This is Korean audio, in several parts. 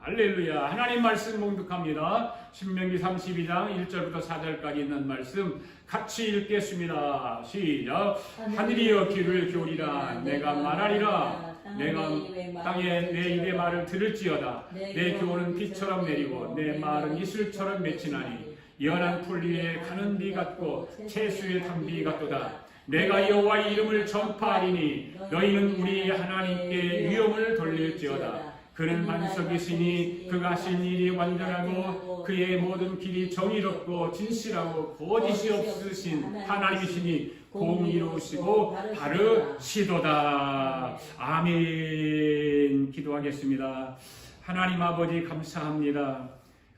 할렐루야. 하나님 말씀 봉독합니다. 신명기 32장 1절부터 4절까지 있는 말씀 같이 읽겠습니다. 시작. 하늘이여 귀를 기울이라. 내가 말하리라. 내가 땅에 내 입의 말을 들을지어다. 내 교훈은 비처럼 내리고 내 말은 이슬처럼 맺히나니 연한 풀 위에 가는 비 같고 채수의 단비 같도다. 내가 여호와의 이름을 전파하리니 너희는 우리 하나님께 위엄을 돌릴지어다. 그는 만석이시니 그가 하신 일이 완전하고 그의 모든 길이 정의롭고 진실하고 거짓이 없으신 하나님이시니 공의로우시고 바르시도다. 아멘. 기도하겠습니다. 하나님 아버지 감사합니다.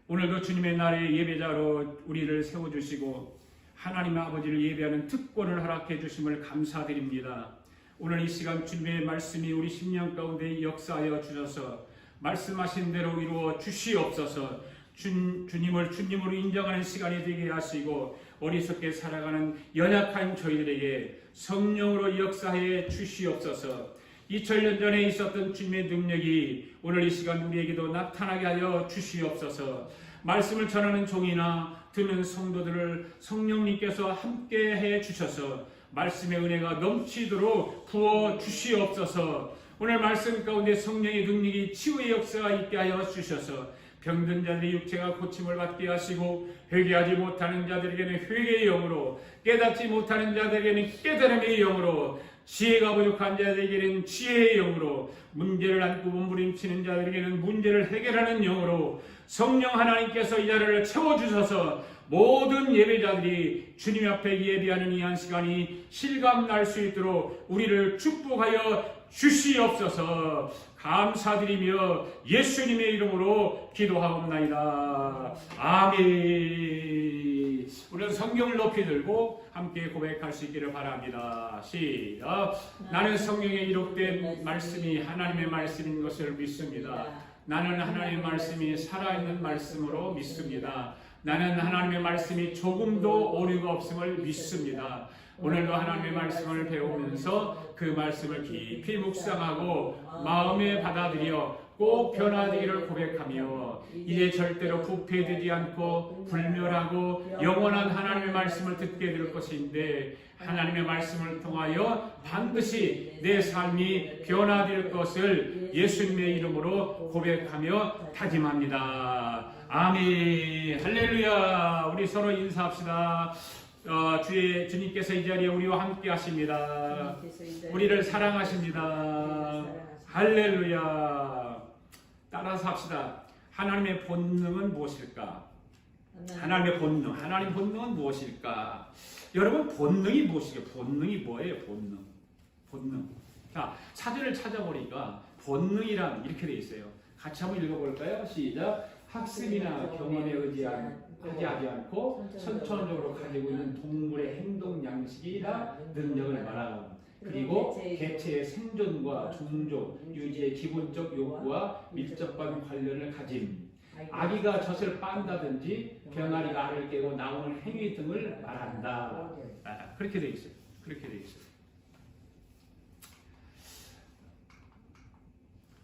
오늘도 주님의 날에 예배자로 우리를 세워주시고 하나님 아버지를 예배하는 특권을 허락해 주심을 감사드립니다. 오늘 이 시간 주님의 말씀이 우리 심령 가운데 역사하여 주셔서 말씀하신 대로 이루어 주시옵소서. 주님을 주님으로 인정하는 시간이 되게 하시고 어리석게 살아가는 연약한 저희들에게 성령으로 역사해 주시옵소서. 2000년 전에 있었던 주님의 능력이 오늘 이 시간 우리에게도 나타나게 하여 주시옵소서. 말씀을 전하는 종이나 듣는 성도들을 성령님께서 함께 해 주셔서 말씀의 은혜가 넘치도록 부어 주시옵소서. 오늘 말씀 가운데 성령의 능력이 치유의 역사가 있게 하여 주셔서 병든 자들의 육체가 고침을 받게 하시고 회개하지 못하는 자들에게는 회개의 영으로 깨닫지 못하는 자들에게는 깨달음의 영으로 지혜가 부족한 자들에게는 지혜의 영으로 문제를 안고 몸부림치는 자들에게는 문제를 해결하는 영으로 성령 하나님께서 이 자리를 채워주셔서 모든 예배자들이 주님 앞에 예배하는 이 한 시간이 실감날 수 있도록 우리를 축복하여 주시옵소서. 감사드리며 예수님의 이름으로 기도하옵나이다. 아멘. 우리는 성경을 높이 들고 함께 고백할 수 있기를 바랍니다. 시작. 나는 성경에 기록된 말씀이 하나님의 말씀인 것을 믿습니다. 나는 하나님의 말씀이 살아있는 말씀으로 믿습니다. 나는 하나님의 말씀이 조금도 오류가 없음을 믿습니다. 오늘도 하나님의 말씀을 배우면서 그 말씀을 깊이 묵상하고 마음에 받아들여 꼭 변화되기를 고백하며 이제 절대로 부패되지 않고 불멸하고 영원한 하나님의 말씀을 듣게 될 것인데 하나님의 말씀을 통하여 반드시 내 삶이 변화될 것을 예수님의 이름으로 고백하며 다짐합니다. 아멘. 할렐루야. 우리 서로 인사합시다. 주님께서 이 자리에 우리와 함께 하십니다. 우리를 사랑하십니다. 할렐루야. 따라서 합시다. 하나님의 본능은 무엇일까? 하나님의 본능. 하나님의 본능은 무엇일까? 여러분, 본능이 무엇이에요? 본능이 뭐예요? 본능. 자, 사전을 찾아보니까 본능이란 이렇게 돼 있어요. 같이 한번 읽어볼까요? 시작. 학습이나 경험에 의지하지 않고 선천적으로 가지고 있는 동물의 행동 양식이나 능력을 말하고 그리고 개체의 생존과 종족, 유지의 기본적 욕구와 밀접한 관련을 가짐. 아기가 젖을 빤다든지 병아리가 알을 깨고 나오는 행위 등을 말한다. 그렇게 돼 있어요.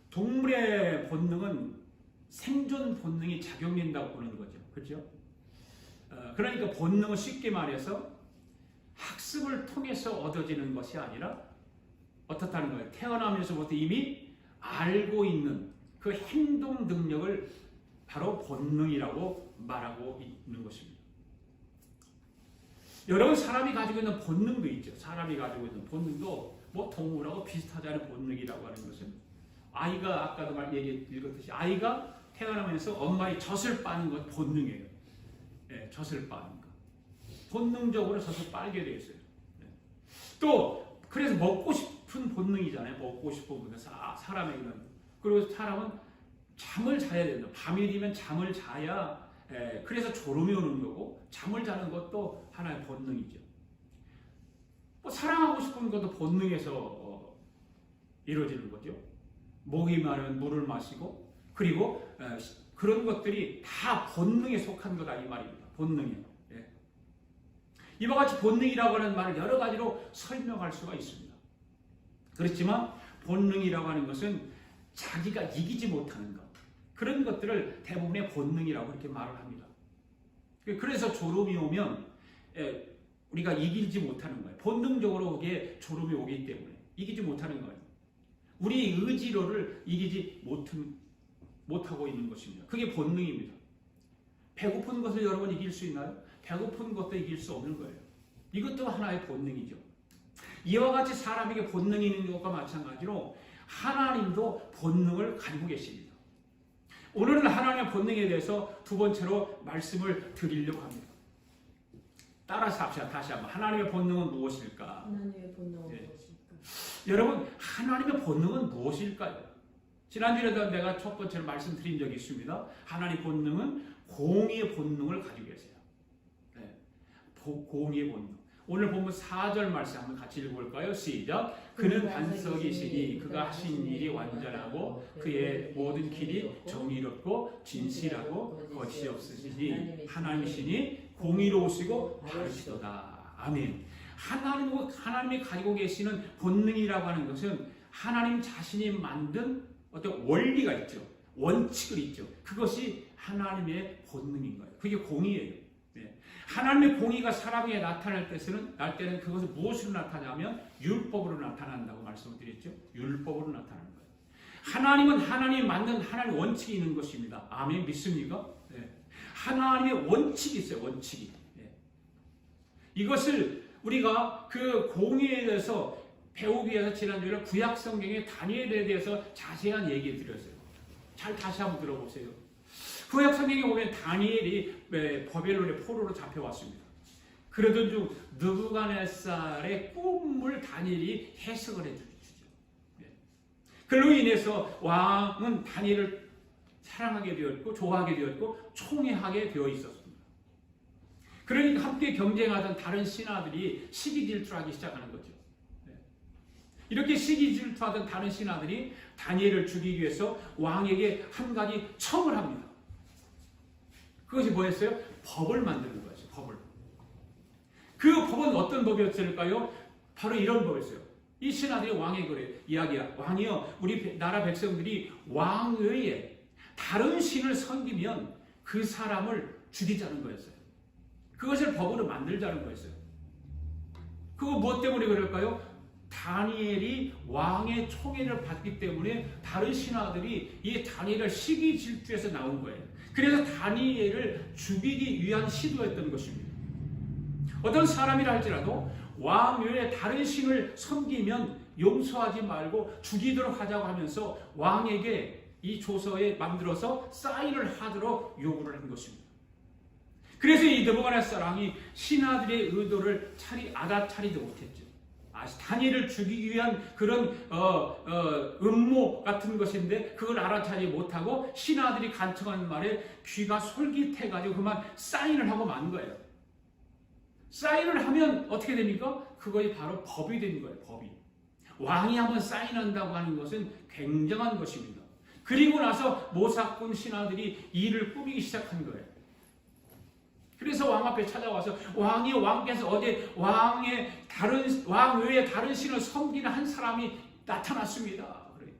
동물의 본능은 생존 본능이 작용된다고 보는 거죠. 그렇죠? 그러니까 본능은 쉽게 말해서 학습을 통해서 얻어지는 것이 아니라 어떻다는 거예요? 태어나면서부터 이미 알고 있는 그 행동 능력을 바로 본능이라고 말하고 있는 것입니다. 여러분, 사람이 가지고 있는 본능도 있죠. 사람이 가지고 있는 본능도 뭐 동물하고 비슷하지 않은 본능이라고 하는 것은 아이가 아까도 읽었듯이 아이가 태어나면서 엄마의 젖을 빠는 건 본능이에요. 네, 젖을 빠는 거. 본능적으로 젖을 빨게 되어 있어요. 네. 또 그래서 먹고 싶은 본능이잖아요. 먹고 싶은 본능. 사람에게는. 그리고 사람은 잠을 자야 된다. 밤이 되면 잠을 자야 그래서 졸음이 오는 거고 잠을 자는 것도 하나의 본능이죠. 뭐 사랑하고 싶은 것도 본능에서 이루어지는 거죠. 목이 마르면 물을 마시고 그리고 그런 것들이 다 본능에 속한 거다 이 말입니다. 본능이요. 예. 이와 같이 본능이라고 하는 말을 여러 가지로 설명할 수가 있습니다. 그렇지만 본능이라고 하는 것은 자기가 이기지 못하는 것, 그런 것들을 대부분의 본능이라고 이렇게 말을 합니다. 그래서 졸음이 오면 우리가 이기지 못하는 거예요. 본능적으로 그게 졸음이 오기 때문에 이기지 못하는 거예요. 우리 의지로를 이기지 못하고 있는 것입니다. 그게 본능입니다. 배고픈 것을 여러분 이길 수 있나요? 배고픈 것도 이길 수 없는 거예요. 이것도 하나의 본능이죠. 이와 같이 사람에게 본능이 있는 것과 마찬가지로 하나님도 본능을 가지고 계십니다. 오늘은 하나님의 본능에 대해서 두 번째로 말씀을 드리려고 합니다. 따라서 합시다. 다시 한번. 하나님의 본능은 무엇일까? 하나님의 본능은 무엇일까? 여러분, 하나님의 본능은 무엇일까요? 지난주에도 내가 첫 번째로 말씀드린 적이 있습니다. 하나님의 본능은 공의의 본능을 가지고 계세요. 공의의 본능. 오늘 보면 4절 말씀 한번 같이 읽어볼까요? 시작. 그는 반석이시니 그가 하신 일이 완전하고 그의 모든 길이 정의롭고 진실하고 거짓이 없으시니 하나님이시니 공의로우시고 바르시도다. 아멘. 하나님이 가지고 계시는 본능이라고 하는 것은 하나님 자신이 만든 어떤 원리가 있죠. 원칙을 있죠. 그것이 하나님의 본능인 거예요. 그게 공의예요. 하나님의 공의가 사람에게 나타날 때는 그것은 무엇으로 나타나냐면 율법으로 나타난다고 말씀을 드렸죠. 율법으로 나타나는 거예요. 하나님은 하나님이 만든 하나님의 원칙이 있는 것입니다. 아멘. 믿습니까? 네. 하나님의 원칙이 있어요. 원칙이. 네. 이것을 우리가 그 공의에 대해서 배우기 위해서 지난주에 구약 성경의 다니엘에 대해서 자세한 얘기 드렸어요. 잘 다시 한번 들어보세요. 구약 성경에 보면 다니엘이 바벨론의 포로로 잡혀왔습니다. 그러던 중 느부갓네살의 꿈을 다니엘이 해석을 해주죠. 그로 인해서 왕은 다니엘을 사랑하게 되었고 좋아하게 되었고 총애하게 되어 있었습니다. 그러니까 함께 경쟁하던 다른 신하들이 시기 질투하기 시작하는 거죠. 이렇게 시기 질투하던 다른 신하들이 다니엘을 죽이기 위해서 왕에게 한 가지 청을 합니다. 그것이 뭐였어요? 법을 만드는 거였어요. 법을. 그 법은 어떤 법이었을까요? 바로 이런 법이었어요. 이 신하들이 왕에게 그래 이야기야. 왕이여, 우리 나라 백성들이 왕 외에 다른 신을 섬기면 그 사람을 죽이자는 거였어요. 그것을 법으로 만들자는 거였어요. 그거 무엇 때문에 그럴까요? 다니엘이 왕의 총애를 받기 때문에 다른 신하들이 이 다니엘을 시기 질투해서 나온 거예요. 그래서 다니엘을 죽이기 위한 시도였던 것입니다. 어떤 사람이라 할지라도 왕 외에 다른 신을 섬기면 용서하지 말고 죽이도록 하자고 하면서 왕에게 이 조서에 만들어서 사인을 하도록 요구를 한 것입니다. 그래서 이 느부갓네살 왕이 신하들의 의도를 알아차리지 못했죠. 다니엘을 죽이기 위한 그런 음모 같은 것인데 그걸 알아차리지 못하고 신하들이 간청하는 말에 귀가 솔깃해가지고 그만 사인을 하고 만 거예요. 사인을 하면 어떻게 됩니까? 그것이 바로 법이 되는 거예요. 법이. 왕이 한번 사인한다고 하는 것은 굉장한 것입니다. 그리고 나서 모사꾼 신하들이 일을 꾸미기 시작한 거예요. 그래서 왕 앞에 찾아와서 왕께서 어제 왕 외에 다른 신을 섬기는 한 사람이 나타났습니다. 그래.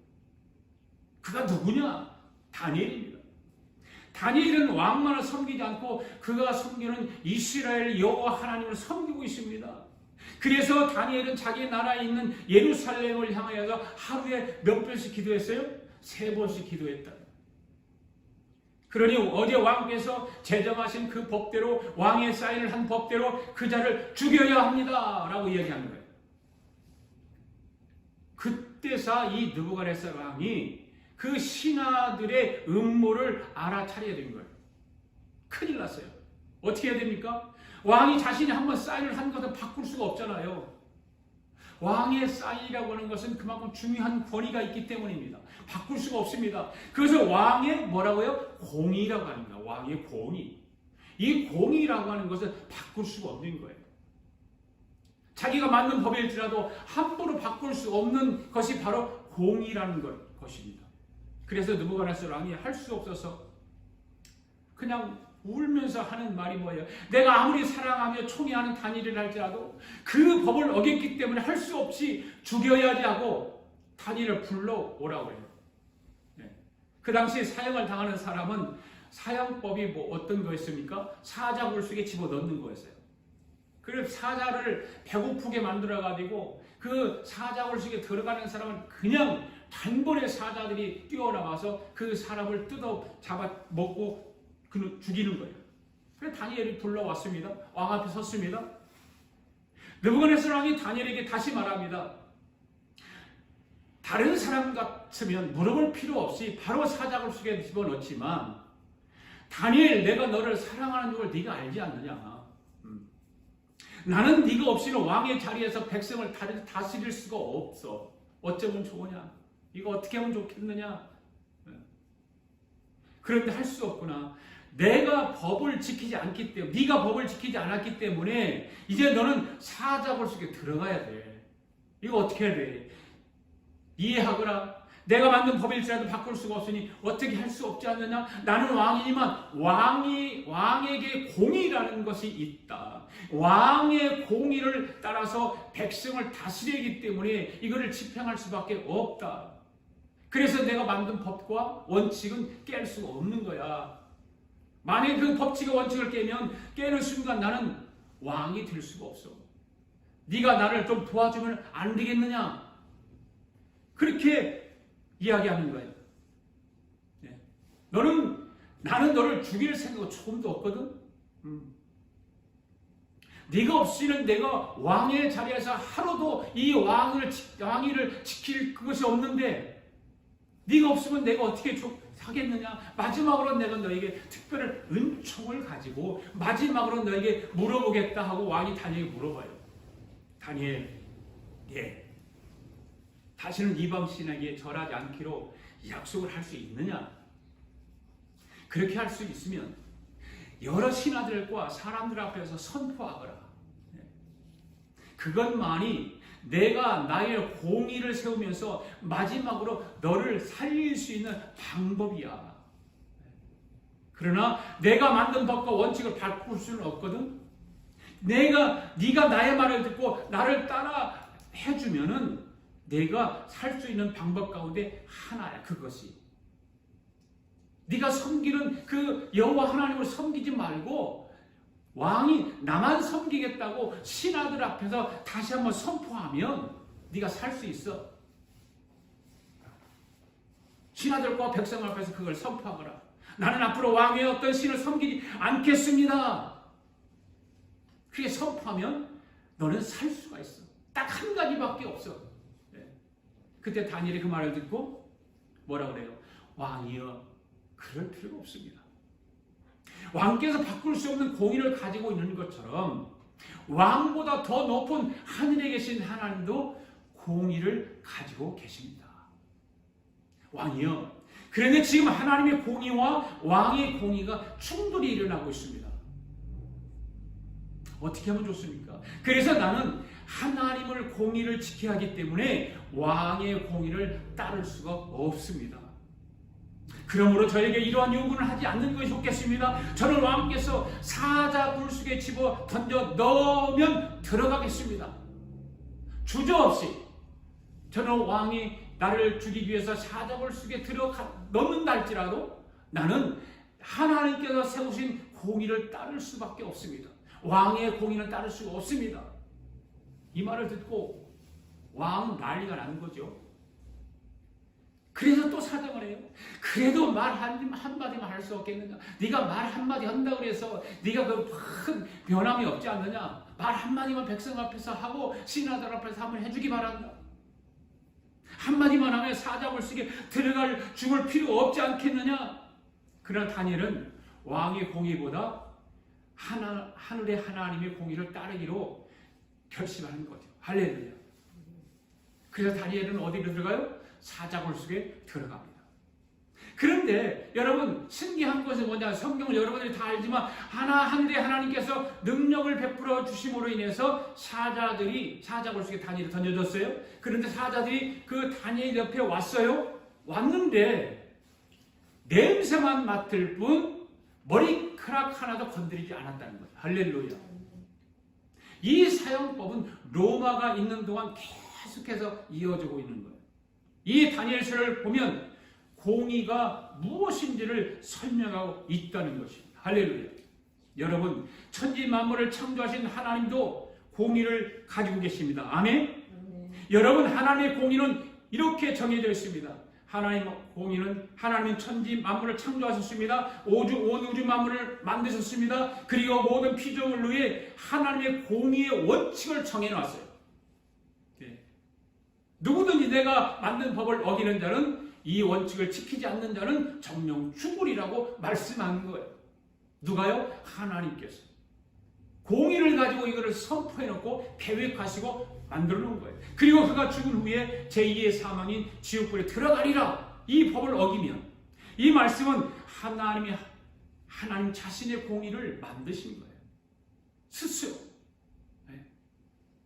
그가 누구냐? 다니엘입니다. 다니엘은 왕만을 섬기지 않고 그가 섬기는 이스라엘 여호와 하나님을 섬기고 있습니다. 그래서 다니엘은 자기 나라에 있는 예루살렘을 향하여서 하루에 몇 번씩 기도했어요? 3번씩 기도했다. 그러니 어제 왕께서 제정하신 그 법대로 왕의 사인을 한 법대로 그 자를 죽여야 합니다 라고 이야기하는 거예요. 그때서 이 느부갓네살 왕이 그 신하들의 음모를 알아차려야 된 거예요. 큰일 났어요. 어떻게 해야 됩니까? 왕이 자신이 한번 사인을 한 것은 바꿀 수가 없잖아요. 왕의 사인이라고 하는 것은 그만큼 중요한 권위가 있기 때문입니다. 바꿀 수가 없습니다. 그래서 왕의 뭐라고요? 공의라고 합니다. 왕의 공의. 이 공의라고 하는 것은 바꿀 수가 없는 거예요. 자기가 만든 법일지라도 함부로 바꿀 수 없는 것이 바로 공의라는 것입니다. 그래서 느부갓네살 왕이 할 수 없어서 그냥 울면서 하는 말이 뭐예요? 내가 아무리 사랑하며 총애하는 다니엘을 할지라도 그 법을 어겼기 때문에 할 수 없이 죽여야지 하고 다니엘을 불러오라고 해요. 그 당시 사형을 당하는 사람은 사형법이 뭐 어떤 거였습니까? 사자굴 속에 집어넣는 거였어요. 그래서 사자를 배고프게 만들어가지고 그 사자굴 속에 들어가는 사람은 그냥 단번에 사자들이 뛰어나가서 그 사람을 잡아 먹고 죽이는 거예요. 그래서 다니엘이 불러왔습니다. 왕 앞에 섰습니다. 느부갓네살 왕이 다니엘에게 다시 말합니다. 다른 사람 같으면 물어볼 필요 없이 바로 사자굴 속에 집어넣지만 다니엘, 내가 너를 사랑하는 줄 네가 알지 않느냐. 나는 네가 없이는 왕의 자리에서 백성을 다스릴 수가 없어. 어쩌면 좋으냐? 이거 어떻게 하면 좋겠느냐? 그런데 할 수 없구나. 내가 법을 지키지 않기 때문에, 네가 법을 지키지 않았기 때문에 이제 너는 사자굴 속에 들어가야 돼. 이거 어떻게 해야 돼? 이해하거라. 내가 만든 법일지라도 바꿀 수가 없으니 어떻게 할 수 없지 않느냐? 나는 왕이지만 왕에게 공의라는 것이 있다. 왕의 공의를 따라서 백성을 다스리기 때문에 이거를 집행할 수밖에 없다. 그래서 내가 만든 법과 원칙은 깰 수가 없는 거야. 만약 그 법칙과 원칙을 깨는 순간 나는 왕이 될 수가 없어. 네가 나를 좀 도와주면 안 되겠느냐? 그렇게 이야기하는 거예요. 나는 너를 죽일 생각은 조금도 없거든. 네가 없이는 내가 왕의 자리에서 하루도 이 왕위를 지킬 그것이 없는데 네가 없으면 내가 어떻게 하겠느냐. 마지막으로 내가 너에게 특별한 은총을 가지고 마지막으로 너에게 물어보겠다 하고 왕이 다니엘에게 물어봐요. 다니엘, 다시는 이방 신에게 절하지 않기로 약속을 할 수 있느냐? 그렇게 할 수 있으면 여러 신하들과 사람들 앞에서 선포하거라. 그것만이 내가 나의 공의를 세우면서 마지막으로 너를 살릴 수 있는 방법이야. 그러나 내가 만든 법과 원칙을 바꿀 수는 없거든. 네가 나의 말을 듣고 나를 따라 해주면은 내가 살 수 있는 방법 가운데 하나야. 그것이 네가 섬기는 그 여호와 하나님을 섬기지 말고 왕이 나만 섬기겠다고 신하들 앞에서 다시 한번 선포하면 네가 살 수 있어. 신하들과 백성 앞에서 그걸 선포하거라. 나는 앞으로 왕의 어떤 신을 섬기지 않겠습니다. 그렇게 선포하면 너는 살 수가 있어. 딱 한 가지밖에 없어. 그때 다니엘이 그 말을 듣고 뭐라 그래요? 왕이여, 그럴 필요가 없습니다. 왕께서 바꿀 수 없는 공의를 가지고 있는 것처럼 왕보다 더 높은 하늘에 계신 하나님도 공의를 가지고 계십니다. 왕이여, 그런데 지금 하나님의 공의와 왕의 공의가 충돌이 일어나고 있습니다. 어떻게 하면 좋습니까? 그래서 나는 하나님을 공의를 지켜야 하기 때문에 왕의 공의를 따를 수가 없습니다. 그러므로 저에게 이러한 요구는 하지 않는 것이 좋겠습니다. 저는 왕께서 사자굴 속에 집어 던져 넣으면 들어가겠습니다. 주저없이 저는 왕이 나를 죽이기 위해서 사자굴 속에 넣는다 할지라도 나는 하나님께서 세우신 공의를 따를 수밖에 없습니다. 왕의 공의는 따를 수가 없습니다. 이 말을 듣고 왕은 난리가 나는 거죠. 그래서 또 사정을 해요. 그래도 말 한마디만 할 수 없겠느냐? 네가 말 한마디 한다고 해서 네가 그 큰 변함이 없지 않느냐? 말 한마디만 백성 앞에서 하고 신하들 앞에서 한번 해주기 바란다. 한마디만 하면 사자굴 속에 죽을 필요 없지 않겠느냐? 그러나 다니엘은 왕의 공의보다 하늘의 하나님의 공의를 따르기로 결심하는 거죠. 할렐루야. 그래서 다니엘은 어디로 들어가요? 사자굴 속에 들어갑니다. 그런데 여러분, 신기한 것은 뭐냐? 성경을 여러분들이 다 알지만 하늘의 하나님께서 능력을 베풀어 주심으로 인해서 사자굴 속에 다니엘을 던져줬어요. 그런데 사자들이 그 다니엘 옆에 왔어요. 왔는데 냄새만 맡을 뿐 머리카락 하나도 건드리지 않았다는 거예요. 할렐루야. 이 사형법은 로마가 있는 동안 계속해서 이어지고 있는 거예요. 이 다니엘서를 보면 공의가 무엇인지를 설명하고 있다는 것입니다. 할렐루야. 여러분, 천지 만물을 창조하신 하나님도 공의를 가지고 계십니다. 아멘? 여러분, 하나님의 공의는 이렇게 정해져 있습니다. 하나님의 공의는 하나님은 천지 만물을 창조하셨습니다. 온 우주 만물을 만드셨습니다. 그리고 모든 피조물을 위해 하나님의 공의의 원칙을 정해놨어요. 네. 누구든지 내가 만든 법을 어기는 자는, 이 원칙을 지키지 않는 자는 정령 죽으리라고 말씀하는 거예요. 누가요? 하나님께서 공의를 가지고 이거를 선포해놓고 계획하시고 만들어 놓은 거예요. 그리고 그가 죽은 후에 제2의 사망인 지옥불에 들어가리라. 이 법을 어기면, 이 말씀은 하나님 자신의 공의를 만드신 거예요. 스스로. 네.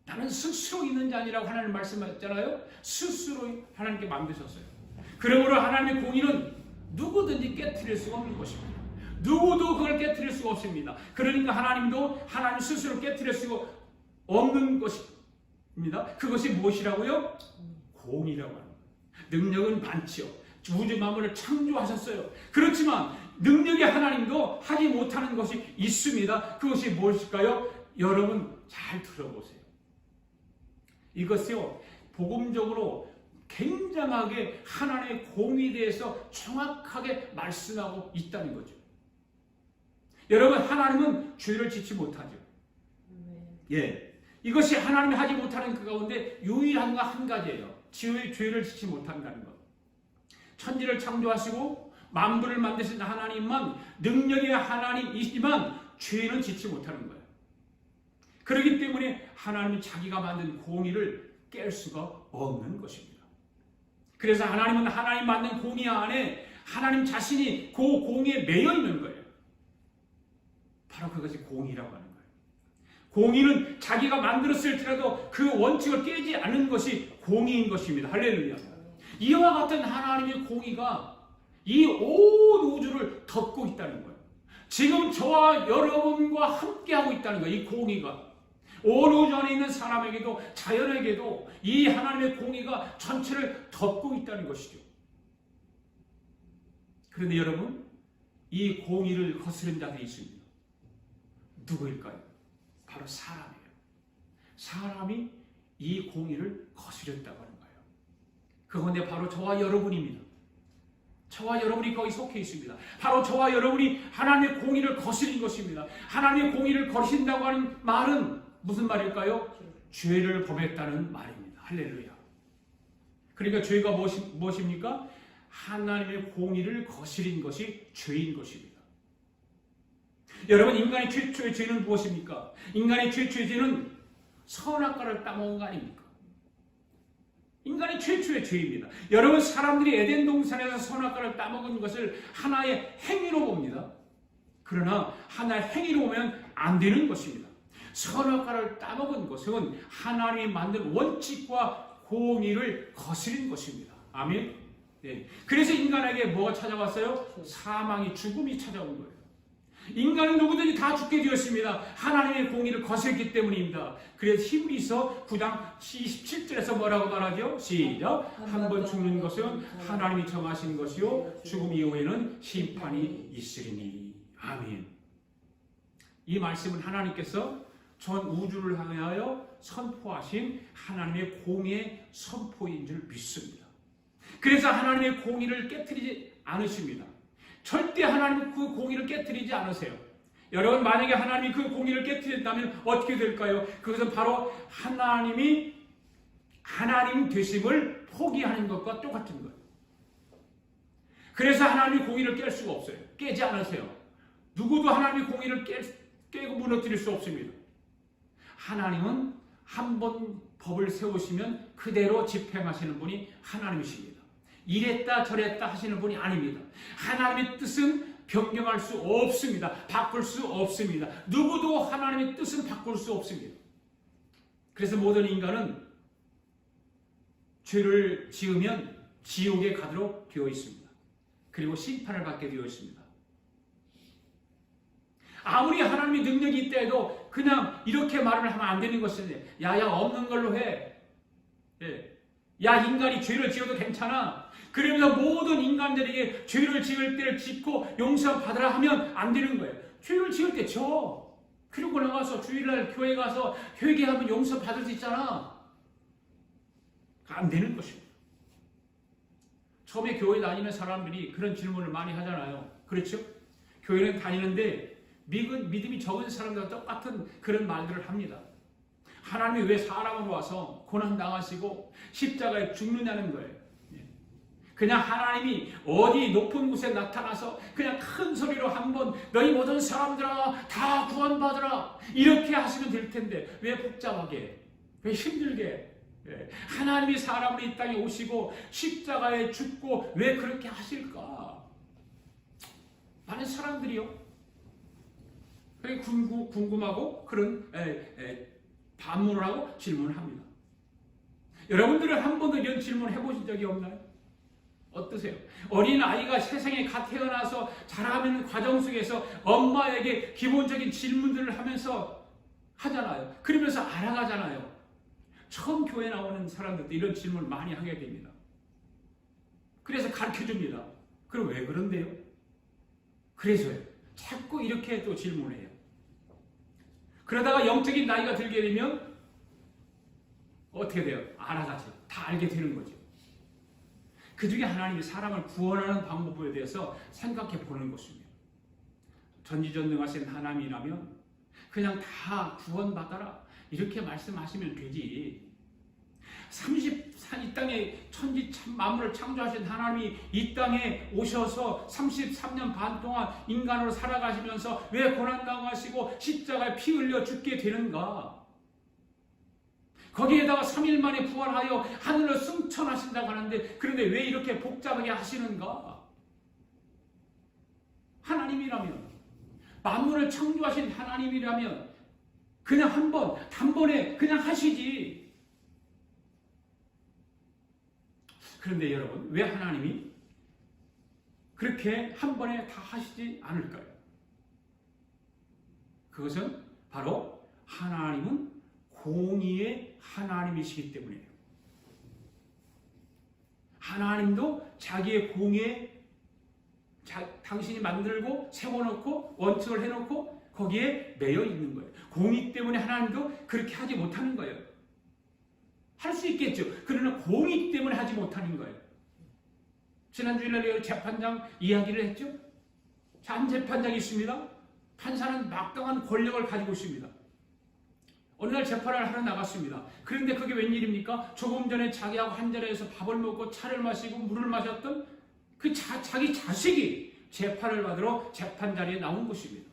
나는 스스로 있는 자 아니라고 하나님 말씀하셨잖아요. 스스로 하나님께 만드셨어요. 그러므로 하나님의 공의는 누구든지 깨트릴 수가 없는 것입니다. 누구도 그걸 깨트릴 수가 없습니다. 그러니까 하나님도 하나님 스스로 깨트릴 수가 없는 것입니다. 그것이 무엇이라고요? 공의라고 하는 거예요. 능력은 많지요. 우주 만물을 창조하셨어요. 그렇지만 능력의 하나님도 하지 못하는 것이 있습니다. 그것이 무엇일까요? 여러분 잘 들어보세요. 이것이요, 복음적으로 굉장하게 하나님의 공의에 대해서 정확하게 말씀하고 있다는 거죠. 여러분, 하나님은 죄를 짓지 못하죠. 예, 이것이 하나님이 하지 못하는 그 가운데 유일한 거 한 가지예요. 죄를 짓지 못한다는 것. 천지를 창조하시고 만물을 만드신 하나님만 능력의 하나님이지만 죄는 짓지 못하는 거예요. 그렇기 때문에 하나님은 자기가 만든 공의를 깰 수가 없는 것입니다. 그래서 하나님은 하나님 만든 공의 안에 하나님 자신이 그 공의에 매여 있는 거예요. 바로 그것이 공의라고 하는 거예요. 공의는 자기가 만들었을지라도 그 원칙을 깨지 않는 것이 공의인 것입니다. 할렐루야. 이와 같은 하나님의 공의가 이 온 우주를 덮고 있다는 거예요. 지금 저와 여러분과 함께하고 있다는 거예요. 이 공의가 온 우주 안에 있는 사람에게도 자연에게도 이 하나님의 공의가 전체를 덮고 있다는 것이죠. 그런데 여러분, 이 공의를 거스른 자들이 있습니다. 누구일까요? 바로 사람이에요. 사람이 이 공의를 거스렸다고 하는 거예요. 그건데 바로 저와 여러분입니다. 저와 여러분이 거기 속해 있습니다. 바로 저와 여러분이 하나님의 공의를 거스린 것입니다. 하나님의 공의를 거스린다고 하는 말은 무슨 말일까요? 죄를 범했다는 말입니다. 할렐루야. 그러니까 죄가 무엇입니까? 하나님의 공의를 거스린 것이 죄인 것입니다. 여러분, 인간의 최초의 죄는 무엇입니까? 인간의 최초의 죄는 선악과를 따먹은 거 아닙니까? 인간의 최초의 죄입니다. 여러분, 사람들이 에덴 동산에서 선악과를 따먹은 것을 하나의 행위로 봅니다. 그러나 하나의 행위로 보면 안 되는 것입니다. 선악과를 따먹은 것은 하나님이 만든 원칙과 공의를 거스린 것입니다. 아멘. 네. 그래서 인간에게 뭐가 찾아왔어요? 사망이, 죽음이 찾아온 거예요. 인간은 누구든지 다 죽게 되었습니다. 하나님의 공의를 거스렸기 때문입니다. 그래서 히브리서 9장 27절에서 뭐라고 말하죠? 시작. 한 번 죽는 것은 하나님이 정하신 것이요 죽음 이후에는 심판이 있으리니. 아멘. 이 말씀은 하나님께서 전 우주를 향하여 선포하신 하나님의 공의의 선포인 줄 믿습니다. 그래서 하나님의 공의를 깨트리지 않으십니다. 절대 하나님은 그 공의를 깨트리지 않으세요. 여러분, 만약에 하나님이 그 공의를 깨트린다면 어떻게 될까요? 그것은 바로 하나님이 하나님 되심을 포기하는 것과 똑같은 거예요. 그래서 하나님이 공의를 깰 수가 없어요. 깨지 않으세요. 누구도 하나님의 공의를 깨고 무너뜨릴 수 없습니다. 하나님은 한 번 법을 세우시면 그대로 집행하시는 분이 하나님이십니다. 이랬다 저랬다 하시는 분이 아닙니다. 하나님의 뜻은 변경할 수 없습니다. 바꿀 수 없습니다. 누구도 하나님의 뜻은 바꿀 수 없습니다. 그래서 모든 인간은 죄를 지으면 지옥에 가도록 되어 있습니다. 그리고 심판을 받게 되어 있습니다. 아무리 하나님의 능력이 있다 해도 그냥 이렇게 말을 하면 안 되는 것인데, 야야 없는 걸로 해. 예. 야, 인간이 죄를 지어도 괜찮아. 그러면서 모든 인간들에게 죄를 지을 때를 짓고 용서받으라 하면 안 되는 거예요. 죄를 지을 때 그러고 나가서 주일날 교회 가서 회개하면 용서받을 수 있잖아. 안 되는 것입니다. 처음에 교회 다니는 사람들이 그런 질문을 많이 하잖아요. 그렇죠? 교회는 다니는데 믿음이 적은 사람들과 똑같은 그런 말들을 합니다. 하나님이 왜 사람으로 와서 고난당하시고 십자가에 죽느냐는 거예요. 그냥 하나님이 어디 높은 곳에 나타나서 그냥 큰 소리로 한번 너희 모든 사람들아 다 구원받으라 이렇게 하시면 될 텐데 왜 복잡하게, 왜 힘들게, 하나님이 사람으로 이 땅에 오시고 십자가에 죽고 왜 그렇게 하실까? 많은 사람들이요 궁금하고 그런 반문을 하고 질문을 합니다. 여러분들은 한 번도 이런 질문 해보신 적이 없나요? 어떠세요? 어린 아이가 세상에 갓 태어나서 자라가는 과정 속에서 엄마에게 기본적인 질문들을 하면서 하잖아요. 그러면서 알아가잖아요. 처음 교회 나오는 사람들도 이런 질문을 많이 하게 됩니다. 그래서 가르쳐줍니다. 그럼 왜 그런데요? 그래서요. 자꾸 이렇게 또 질문해요. 그러다가 영적인 나이가 들게 되면 어떻게 돼요? 알아가죠. 다 알게 되는 거죠. 그 중에 하나님이 사람을 구원하는 방법에 대해서 생각해 보는 것입니다. 전지전능하신 하나님이라면 그냥 다 구원받아라 이렇게 말씀하시면 되지. 이 땅에 천지 만물을 창조하신 하나님이 이 땅에 오셔서 33년 반 동안 인간으로 살아가시면서 왜 고난당하시고 십자가에 피 흘려 죽게 되는가? 거기에다가 3일 만에 부활하여 하늘로 승천하신다고 하는데 그런데 왜 이렇게 복잡하게 하시는가? 하나님이라면, 만물을 창조하신 하나님이라면 그냥 단번에 그냥 하시지. 그런데 여러분, 왜 하나님이 그렇게 한 번에 다 하시지 않을까요? 그것은 바로 하나님은 공의의 하나님이시기 때문이에요. 하나님도 자기의 공의에 당신이 만들고 세워놓고 원칙을 해놓고 거기에 매여 있는 거예요. 공의 때문에 하나님도 그렇게 하지 못하는 거예요. 할 수 있겠죠. 그러나 공의 때문에 하지 못하는 거예요. 지난 주일날 재판장 이야기를 했죠. 한 재판장이 있습니다. 판사는 막강한 권력을 가지고 있습니다. 어느 날 재판을 하러 나갔습니다. 그런데 그게 웬일입니까? 조금 전에 자기하고 한 자리에서 밥을 먹고 차를 마시고 물을 마셨던 그 자기 자식이 재판을 받으러 재판 자리에 나온 것입니다.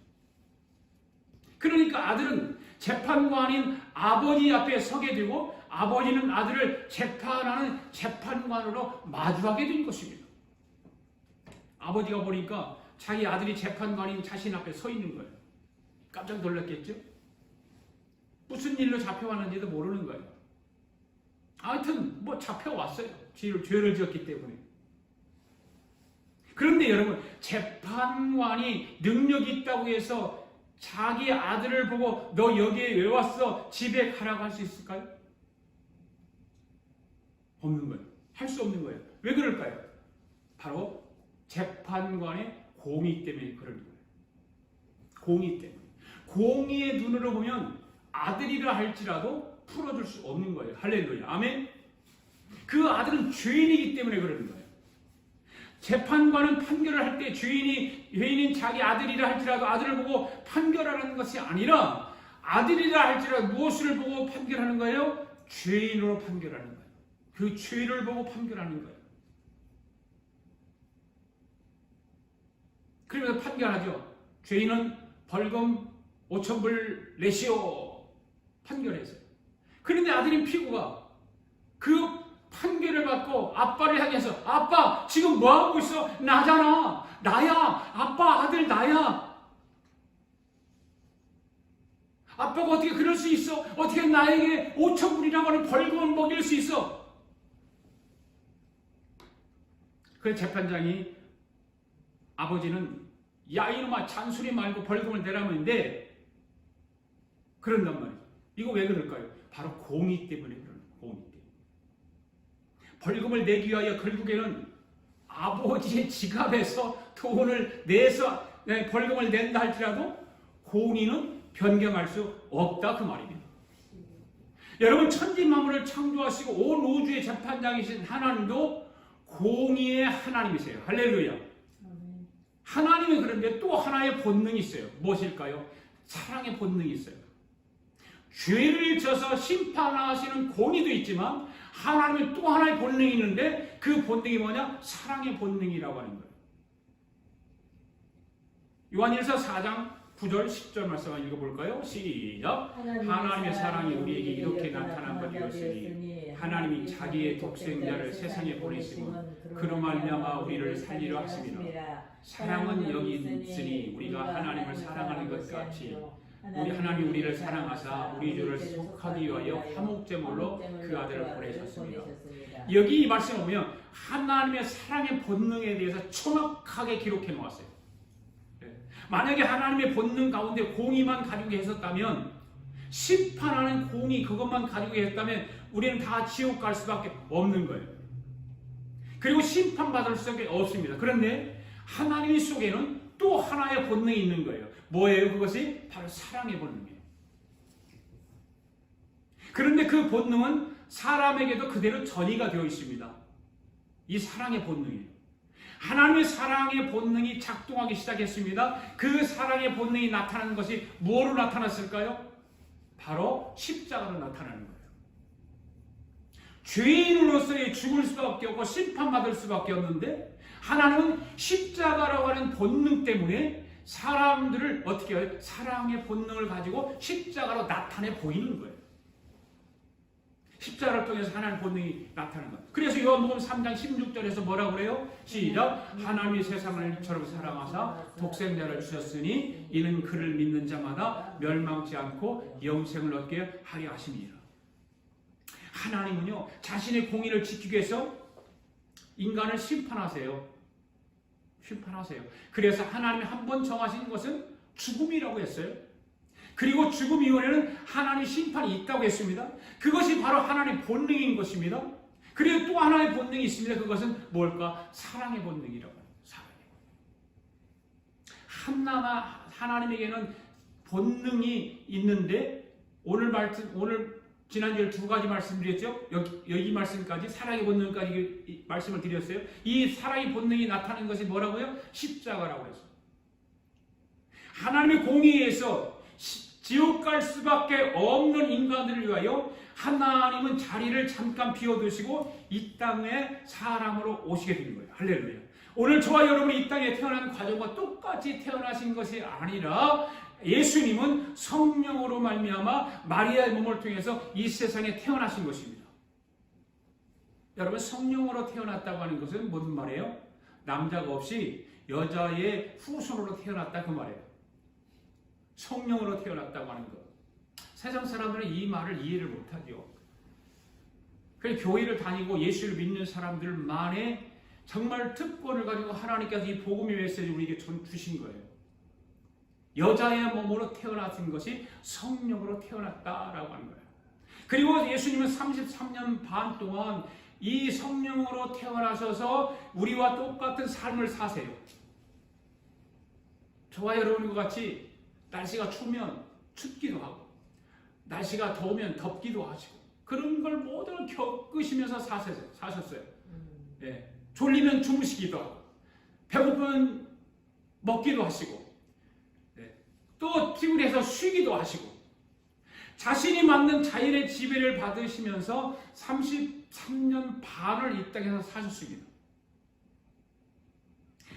그러니까 아들은 재판관인 아버지 앞에 서게 되고 아버지는 아들을 재판하는 재판관으로 마주하게 된 것입니다. 아버지가 보니까 자기 아들이 재판관인 자신 앞에 서 있는 거예요. 깜짝 놀랐겠죠? 무슨 일로 잡혀왔는지도 모르는 거예요. 하여튼 잡혀왔어요. 죄를 지었기 때문에. 그런데 여러분, 재판관이 능력이 있다고 해서 자기 아들을 보고 너 여기에 왜 왔어? 집에 가라고 할 수 있을까요? 없는 거예요. 할 수 없는 거예요. 왜 그럴까요? 바로 재판관의 공의 때문에 그러는 거예요. 공의 때문에. 공의의 눈으로 보면 아들이라 할지라도 풀어줄 수 없는 거예요. 할렐루야. 아멘. 그 아들은 죄인이기 때문에 그러는 거예요. 재판관은 판결을 할 때 죄인인 자기 아들이라 할지라도 아들을 보고 판결하는 것이 아니라 아들이라 할지라도 무엇을 보고 판결하는 거예요? 죄인으로 판결하는 거예요. 그 죄를 보고 판결하는 거예요. 그러면서 판결하죠. 죄인은 벌금 5,000불 내시오. 판결했어요. 그런데 아들인 피고가 그 판결을 받고 아빠를 향해서 아빠 지금 뭐하고 있어? 나잖아. 나야. 아빠 아들 나야. 아빠가 어떻게 그럴 수 있어? 어떻게 나에게 5,000불이라고 하는 벌금을 먹일 수 있어? 그래서 재판장이 아버지는 야 이놈아 잔소리 말고 벌금을 내라면 했는데 그런단 말이에요. 이거 왜 그럴까요? 바로 공의 때문에 그러는 거예요. 공의 때문에. 벌금을 내기 위하여 결국에는 아버지의 지갑에서 돈을 내서 벌금을 낸다 할지라도 공의는 변경할 수 없다 그 말입니다. 여러분, 천지만물을 창조하시고 온 우주의 재판장이신 하나님도 공의의 하나님이세요. 할렐루야. 하나님은 그런데 또 하나의 본능이 있어요. 무엇일까요? 사랑의 본능이 있어요. 죄를 져서 심판하시는 공의도 있지만 하나님은 또 하나의 본능이 있는데 그 본능이 뭐냐? 사랑의 본능이라고 하는 거예요. 요한일서 4장 9절 10절 말씀 한번 읽어볼까요? 시작. 하나님의 사랑이 우리에게 이렇게 나타난 것 이었으니 하나님이 자기의 독생자를 세상에 보내심은 그로 말미암아 우리를 살리려 하심이라. 사랑은 여기 있으니 우리가 하나님을 사랑하는 것 같이 우리 하나님 우리를 사랑하사 우리 주를 속하기 위하여 화목제물로 그 아들을 보내셨습니다. 여기 이 말씀을 보면 하나님의 사랑의 본능에 대해서 정확하게 기록해 놓았어요. 만약에 하나님의 본능 가운데 공의만 가지고 계셨다면, 심판하는 공의 그것만 가지고 계셨다면 우리는 다 지옥 갈 수밖에 없는 거예요. 그리고 심판받을 수밖에 없습니다. 그런데 하나님 속에는 또 하나의 본능이 있는 거예요. 뭐예요? 그것이 바로 사랑의 본능이에요. 그런데 그 본능은 사람에게도 그대로 전이가 되어 있습니다. 이 사랑의 본능이에요. 하나님의 사랑의 본능이 작동하기 시작했습니다. 그 사랑의 본능이 나타나는 것이 무엇으로 나타났을까요? 바로 십자가로 나타나는 거예요. 죄인으로서의 죽을 수밖에 없고 심판받을 수밖에 없는데 하나님은 십자가라고 하는 본능 때문에 사람들을 어떻게 해요? 사랑의 본능을 가지고 십자가로 나타내 보이는 거예요. 십자가를 통해서 하나님의 본능이 나타나는 거예요. 그래서 요한복음 3장 16절에서 뭐라고 그래요? 시작. 하나님이 세상을 이처럼 사랑하사 독생자를 주셨으니 이는 그를 믿는 자마다 멸망치 않고 영생을 얻게 하려 하심이라. 하나님은요, 자신의 공의를 지키기 위해서 인간을 심판하세요. 그래서 하나님이 한 번 정하신 것은 죽음이라고 했어요. 그리고 죽음 이후에는 하나님의 심판이 있다고 했습니다. 그것이 바로 하나님의 본능인 것입니다. 그리고 또 하나의 본능이 있습니다. 그것은 뭘까? 사랑의 본능이라고 해요. 하나님에게는 본능이 있는데 오늘 지난주에 두 가지 말씀드렸죠. 여기 말씀까지 사랑의 본능까지 말씀을 드렸어요. 이 사랑의 본능이 나타나는 것이 뭐라고요? 십자가라고 했어요. 하나님의 공의에서 지옥 갈 수밖에 없는 인간들을 위하여 하나님은 자리를 잠깐 비워두시고 이 땅에 사람으로 오시게 된 거예요. 할렐루야. 오늘 저와 여러분이 이 땅에 태어난 과정과 똑같이 태어나신 것이 아니라 예수님은 성령으로 말미암아 마리아의 몸을 통해서 이 세상에 태어나신 것입니다. 여러분, 성령으로 태어났다고 하는 것은 무슨 말이에요? 남자가 없이 여자의 후손으로 태어났다 그 말이에요. 성령으로 태어났다고 하는 것. 세상 사람들은 이 말을 이해를 못하죠. 그래서 교회를 다니고 예수를 믿는 사람들만의 정말 특권을 가지고 하나님께서 이 복음의 메시지를 우리에게 주신 거예요. 여자의 몸으로 태어나신 것이 성령으로 태어났다라고 하는 거예요. 그리고 예수님은 33년 반 동안 이 성령으로 태어나셔서 우리와 똑같은 삶을 사세요. 저와 여러분과 같이 날씨가 추우면 춥기도 하고 날씨가 더우면 덥기도 하시고 그런 걸 모두 겪으시면서 사셨어요. 예. 졸리면 주무시기도 하고 배고프면 먹기도 하시고 또 피곤해서 쉬기도 하시고 자신이 만든 자연의 지배를 받으시면서 33년 반을 이 땅에서 사셨습니다.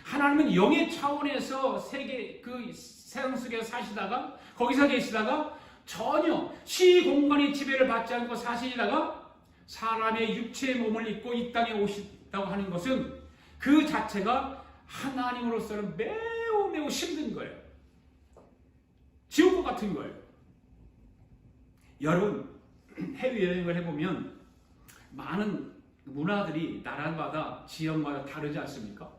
하나님은 영의 차원에서 세상 속에 사시다가 거기서 계시다가 전혀 시공간의 지배를 받지 않고 사시다가 사람의 육체의 몸을 입고 이 땅에 오셨다고 하는 것은 그 자체가 하나님으로서는 매우 힘든 거예요. 지옥과 같은 거예요. 여러분, 해외여행을 해보면 많은 문화들이 나라마다 지역마다 다르지 않습니까?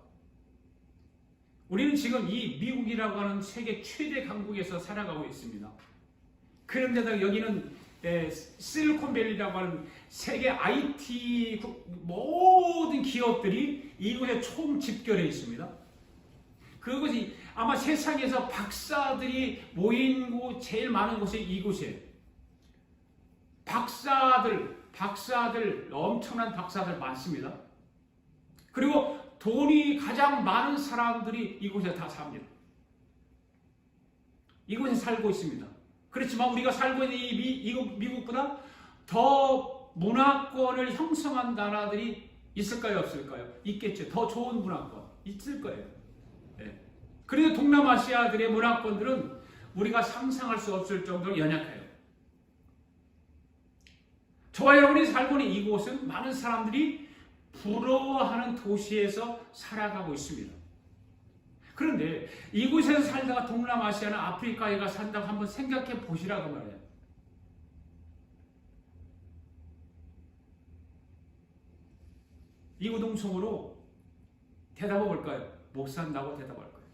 우리는 지금 이 미국이라고 하는 세계 최대 강국에서 살아가고 있습니다. 그런데도 여기는 실리콘밸리라고 하는 세계 IT 모든 기업들이 이곳에 총 집결해 있습니다. 그것이 아마 세상에서 박사들이 모인 곳 제일 많은 곳이 이곳이에요. 박사들 엄청난 박사들 많습니다. 그리고 돈이 가장 많은 사람들이 이곳에 다 삽니다. 이곳에 살고 있습니다. 그렇지만 우리가 살고 있는 이 미국보다 더 문화권을 형성한 나라들이 있을까요? 없을까요? 있겠죠. 더 좋은 문화권 있을 거예요. 네. 그래도 동남아시아들의 문화권들은 우리가 상상할 수 없을 정도로 연약해요. 저와 여러분이 살고 있는 이곳은 많은 사람들이 부러워하는 도시에서 살아가고 있습니다. 그런데 이곳에서 살다가 동남아시아나 아프리카에 가 산다고 한번 생각해 보시라고 말해요. 이구동성으로 대답해 볼까요? 못 산다고 대답할 거예요.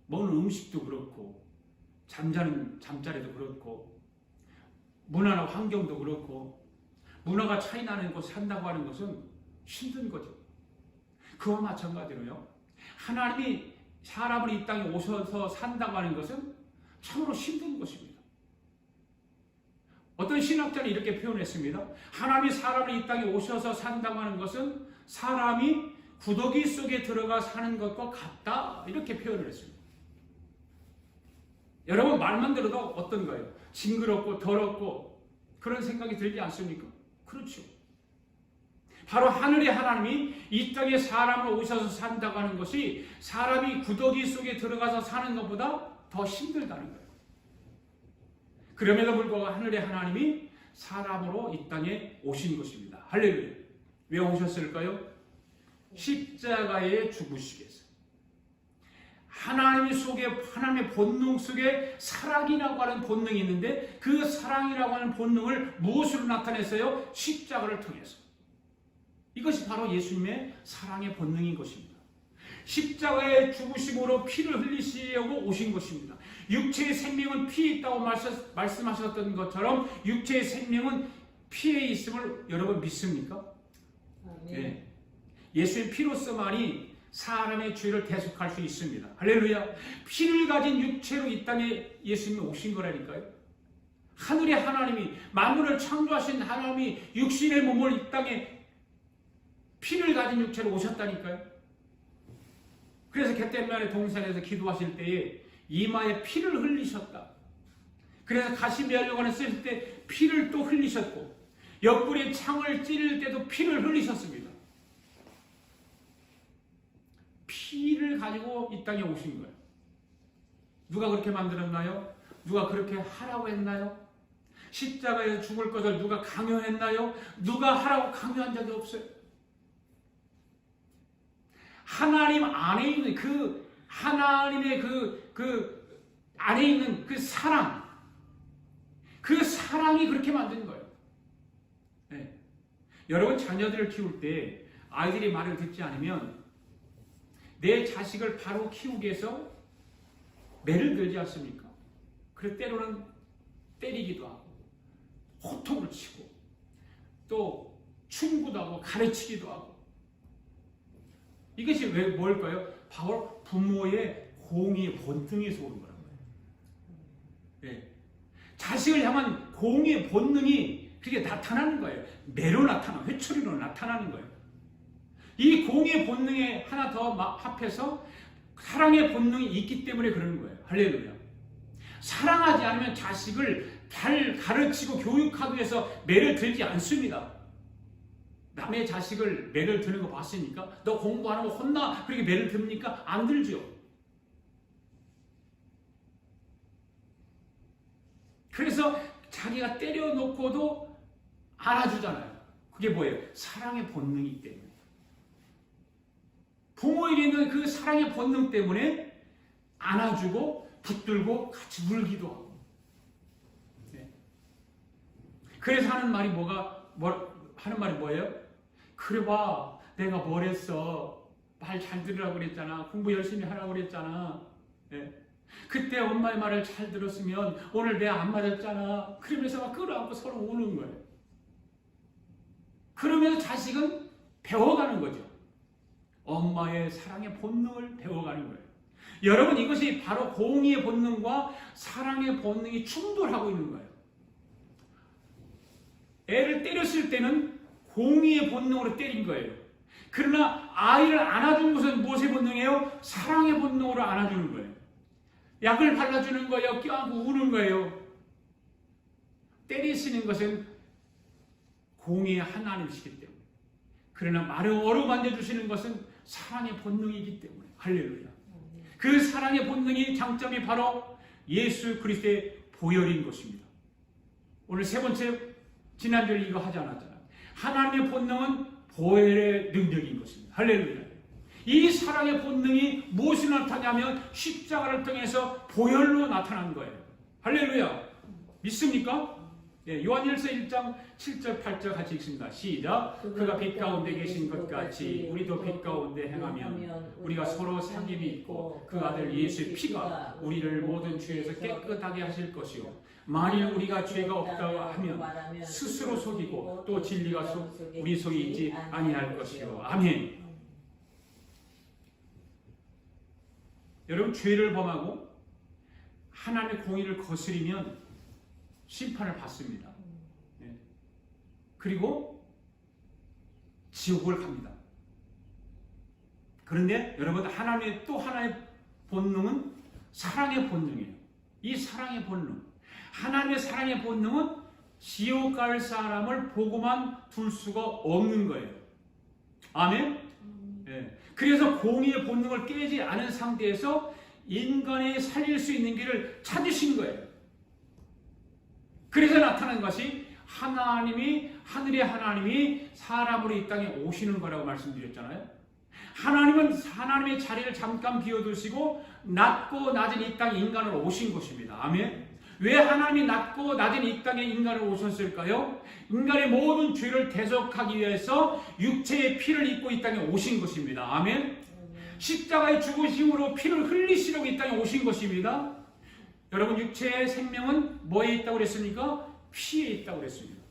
먹는 음식도 그렇고 잠자는 잠자리도 그렇고 문화나 환경도 그렇고 문화가 차이 나는 곳 산다고 하는 것은 힘든 거죠. 그와 마찬가지로요. 하나님이 사람을 이 땅에 오셔서 산다고 하는 것은 참으로 힘든 것입니다. 어떤 신학자는 이렇게 표현했습니다. 하나님이 사람을 이 땅에 오셔서 산다고 하는 것은 사람이 구더기 속에 들어가 사는 것과 같다. 이렇게 표현을 했습니다. 여러분 말만 들어도 어떤가요? 징그럽고 더럽고 그런 생각이 들지 않습니까? 그렇죠. 바로 하늘의 하나님이 이 땅에 사람을 오셔서 산다고 하는 것이 사람이 구더기 속에 들어가서 사는 것보다 더 힘들다는 거예요. 그럼에도 불구하고 하늘의 하나님이 사람으로 이 땅에 오신 것입니다. 할렐루야. 왜 오셨을까요? 십자가에 죽으시기 위해서. 하나님의 본능 속에 사랑이라고 하는 본능이 있는데 그 사랑이라고 하는 본능을 무엇으로 나타냈어요? 십자가를 통해서. 이것이 바로 예수님의 사랑의 본능인 것입니다. 십자가의 죽으심으로 피를 흘리시려고 오신 것입니다. 육체의 생명은 피에 있다고 말씀하셨던 것처럼 육체의 생명은 피에 있음을 여러분 믿습니까? 네. 예수의 피로서만이 사람의 죄를 대속할 수 있습니다. 할렐루야. 피를 가진 육체로 이 땅에 예수님이 오신 거라니까요. 하늘의 하나님이 만물을 창조하신 하나님이 육신의 몸을 이 땅에 피를 가진 육체로 오셨다니까요. 그래서 겟세마네 동산에서 기도하실 때에 이마에 피를 흘리셨다. 그래서 가시면류관을 쓸 때 피를 또 흘리셨고 옆구리에 창을 찌를 때도 피를 흘리셨습니다. 피를 가지고 이 땅에 오신 거예요. 누가 그렇게 만들었나요? 누가 그렇게 하라고 했나요? 십자가에서 죽을 것을 누가 강요했나요? 누가 하라고 강요한 적이 없어요. 하나님 안에 있는 하나님의 안에 있는 그 사랑, 그 사랑이 그렇게 만든 거예요. 네. 여러분 자녀들을 키울 때 아이들이 말을 듣지 않으면 내 자식을 바로 키우기 위해서 매를 들지 않습니까? 그래서 때로는 때리기도 하고 호통을 치고 또 충고도 하고 가르치기도 하고 이것이 왜 뭘까요? 바로 부모의 공의 본능에서 오는 거란 거예요. 네. 자식을 향한 공의 본능이 그게 나타나는 거예요. 매로 나타나, 회초리로 나타나는 거예요. 이 공의 본능에 하나 더 합해서 사랑의 본능이 있기 때문에 그러는 거예요. 할렐루야. 사랑하지 않으면 자식을 잘 가르치고 교육하기 위해서 매를 들지 않습니다. 남의 자식을 매를 드는 거 봤으니까 너 공부 안 하고 혼나 그렇게 매를 듭니까? 안 들죠. 그래서 자기가 때려놓고도 안아주잖아요. 그게 뭐예요? 사랑의 본능이기 때문에. 부모에게 있는 그 사랑의 본능 때문에 안아주고 붙들고 같이 울기도 하고. 네. 그래서 하는 말이 뭐예요? 그래 봐, 내가 뭘 했어? 말 잘 들으라고 그랬잖아. 공부 열심히 하라고 그랬잖아. 네. 그때 엄마의 말을 잘 들었으면 오늘 내 안 맞았잖아. 그러면서 막 끌어안고 서로 우는 거예요. 그러면서 자식은 배워가는 거죠. 엄마의 사랑의 본능을 배워가는 거예요. 여러분, 이것이 바로 공의의 본능과 사랑의 본능이 충돌하고 있는 거예요. 애를 때렸을 때는 공의의 본능으로 때린 거예요. 그러나 아이를 안아준 것은 무엇의 본능이에요? 사랑의 본능으로 안아주는 거예요. 약을 발라주는 거예요. 껴안고 우는 거예요. 때리시는 것은 공의의 하나님이시기 때문에. 그러나 말을 어루만져 주시는 것은 사랑의 본능이기 때문에. 할렐루야. 그 사랑의 본능이 장점이 바로 예수 그리스도의 보혈인 것입니다. 오늘 세 번째, 지난주에 이거 하지 않았잖아요. 하나님의 본능은 보혈의 능력인 것입니다. 할렐루야. 이 사랑의 본능이 무엇을 나타내냐면 십자가를 통해서 보혈로 나타난 거예요. 할렐루야. 믿습니까? 예, 요한일서 1장 7절 8절 같이 읽습니다. 시작. 그가 빛 가운데 계신 것 같이 우리도 빛 가운데 행하면 우리가 서로 사귐이 있고 그 아들 예수의 피가 우리를 모든 죄에서 깨끗하게 하실 것이요. 만일 우리가 죄가 없다고 하면 스스로 속이고 또 진리가 우리 속에 있지 아니할 것이요. 아멘. 여러분, 죄를 범하고 하나님의 공의를 거스리면 심판을 받습니다. 네. 그리고 지옥을 갑니다. 그런데 여러분, 하나님의 또 하나의 본능은 사랑의 본능이에요. 이 사랑의 본능, 하나님의 사랑의 본능은 지옥 갈 사람을 보고만 둘 수가 없는 거예요. 아멘? 네. 그래서 공의의 본능을 깨지 않은 상태에서 인간이 살릴 수 있는 길을 찾으신 거예요. 그래서 나타난 것이 하늘의 하나님이 사람으로 이 땅에 오시는 거라고 말씀드렸잖아요. 하나님은 하나님의 자리를 잠깐 비워두시고 낮고 낮은 이 땅에 인간으로 오신 것입니다. 아멘. 왜 하나님이 낮고 낮은 이 땅에 인간으로 오셨을까요? 인간의 모든 죄를 대속하기 위해서 육체의 피를 입고 이 땅에 오신 것입니다. 아멘. 십자가의 죽으심으로 피를 흘리시려고 이 땅에 오신 것입니다. 여러분, 육체의 생명은 뭐에 있다고 그랬습니까? 피에 있다고 그랬습니다.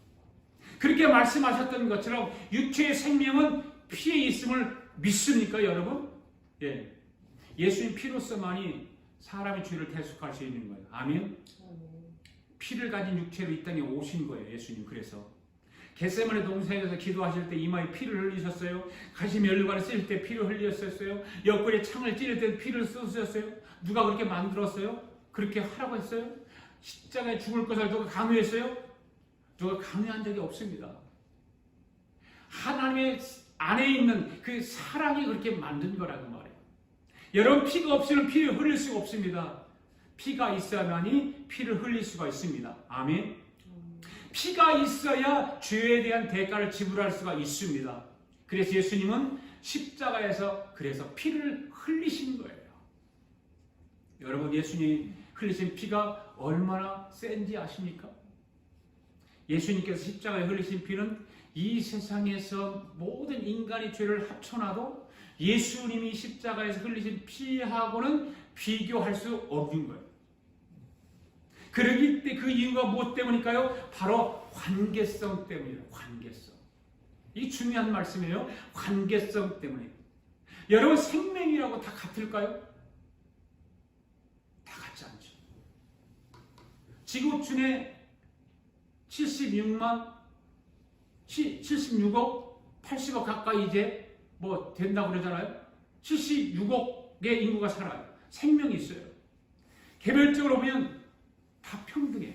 그렇게 말씀하셨던 것처럼 육체의 생명은 피에 있음을 믿습니까, 여러분? 예. 예수님 피로서만이 사람의 죄를 대속할 수 있는 거예요. 아멘. 피를 가진 육체로 이 땅에 오신 거예요, 예수님. 그래서 겟세마네 동산에서 기도하실 때 이마에 피를 흘리셨어요. 가시 면류관을 쓸 때 피를 흘리셨어요. 옆구리에 창을 찌를 때 피를 쏟으셨어요. 누가 그렇게 만들었어요? 그렇게 하라고 했어요? 십자가에 죽을 것을 누가 강요했어요? 누가 강요한 적이 없습니다. 하나님의 안에 있는 그 사랑이 그렇게 만든 거라고 말해요. 여러분, 피가 없으면 피를 흘릴 수가 없습니다. 피가 있어야만이 피를 흘릴 수가 있습니다. 아멘. 피가 있어야 죄에 대한 대가를 지불할 수가 있습니다. 그래서 예수님은 십자가에서 그래서 피를 흘리신 거예요. 여러분, 예수님이 흘리신 피가 얼마나 센지 아십니까? 예수님께서 십자가에 흘리신 피는 이 세상에서 모든 인간의 죄를 합쳐놔도 예수님이 십자가에서 흘리신 피하고는 비교할 수 없는 거예요. 그러기 때문에 그 이유가 무엇 때문일까요? 바로 관계성 때문이에요. 관계성. 이 중요한 말씀이에요. 관계성 때문에. 여러분, 생명이라고 다 같을까요? 다 같지 않죠. 지구촌에 76억, 80억 가까이 이제 뭐 된다고 그러잖아요. 76억의 인구가 살아요. 생명이 있어요. 개별적으로 보면 다 평등해요.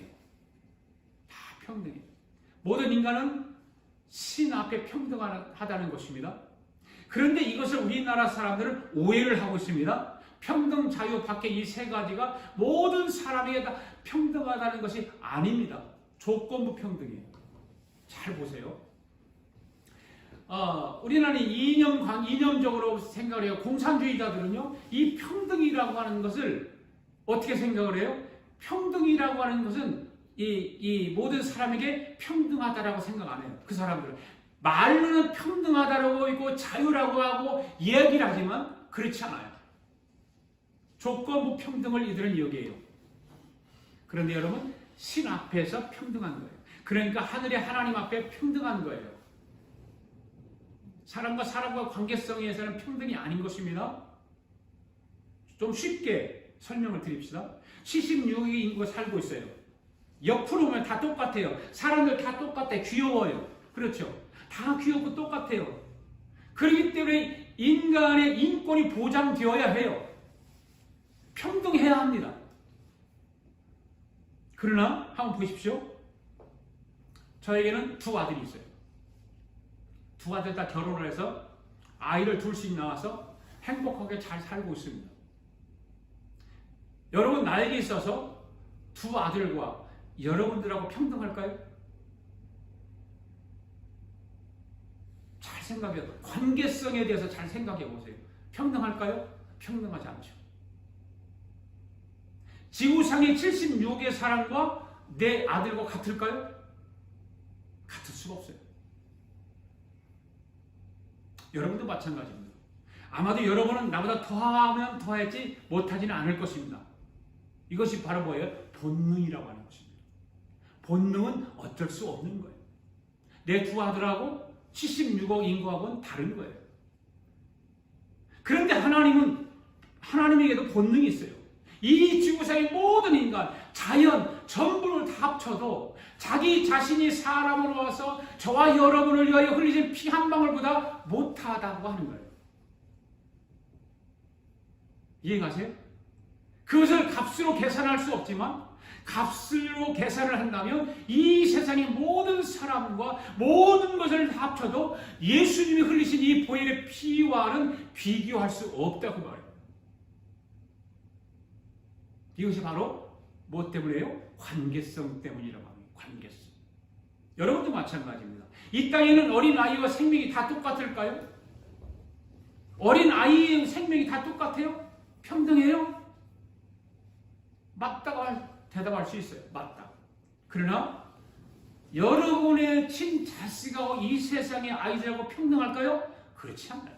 다 평등해요. 모든 인간은 신 앞에 평등하다는 것입니다. 그런데 이것을 우리나라 사람들은 오해를 하고 있습니다. 평등, 자유 밖에 이 세 가지가 모든 사람에게 다 평등하다는 것이 아닙니다. 조건부 평등이에요. 잘 보세요. 우리나라는 이념적으로 생각을 해요. 공산주의자들은요, 이 평등이라고 하는 것을 어떻게 생각을 해요? 평등이라고 하는 것은 이 모든 사람에게 평등하다라고 생각 안 해요. 그 사람들은 말로는 평등하다라고 있고 자유라고 하고 이야기를 하지만 그렇지 않아요. 조건부 평등을 이들은 여기에요. 그런데 여러분, 신 앞에서 평등한 거예요. 그러니까 하늘의 하나님 앞에 평등한 거예요. 사람과 사람과 관계성에서는 평등이 아닌 것입니다. 좀 쉽게 설명을 드립시다. 76억의 인구가 살고 있어요. 옆으로 보면 다 똑같아요. 사람들 다 똑같아. 귀여워요. 그렇죠? 다 귀엽고 똑같아요. 그렇기 때문에 인간의 인권이 보장되어야 해요. 평등해야 합니다. 그러나 한번 보십시오. 저에게는 두 아들이 있어요. 두 아들 다 결혼을 해서 아이를 둘씩 낳아서 행복하게 잘 살고 있습니다. 여러분, 나에게 있어서 두 아들과 여러분들하고 평등할까요? 잘 생각해요. 관계성에 대해서 잘 생각해 보세요. 평등할까요? 평등하지 않죠. 지구상의 76의 사람과 내 아들과 같을까요? 같을 수가 없어요. 여러분도 마찬가지입니다. 아마도 여러분은 나보다 더하면 더했지 못하지는 않을 것입니다. 이것이 바로 뭐예요? 본능이라고 하는 것입니다. 본능은 어쩔 수 없는 거예요. 내 두 아들하고 76억 인구하고는 다른 거예요. 그런데 하나님에게도 본능이 있어요. 이 지구상의 모든 인간, 자연, 전부를 다 합쳐도 자기 자신이 사람으로 와서 저와 여러분을 위하여 흘리신 피 한 방울보다 못하다고 하는 거예요. 이해가세요? 그것을 값으로 계산할 수 없지만 값으로 계산을 한다면 이 세상의 모든 사람과 모든 것을 다 합쳐도 예수님이 흘리신 이 보혈의 피와는 비교할 수 없다고 말해요. 이것이 바로 무엇 때문이에요? 관계성 때문이라고 합니다. 관계성. 여러분도 마찬가지입니다. 이 땅에는 어린아이와 생명이 다 똑같을까요? 어린아이의 생명이 다 똑같아요? 평등해요? 맞다고 대답할 수 있어요. 맞다. 그러나 여러분의 친자식하고 이 세상의 아이들하고 평등할까요? 그렇지 않아요.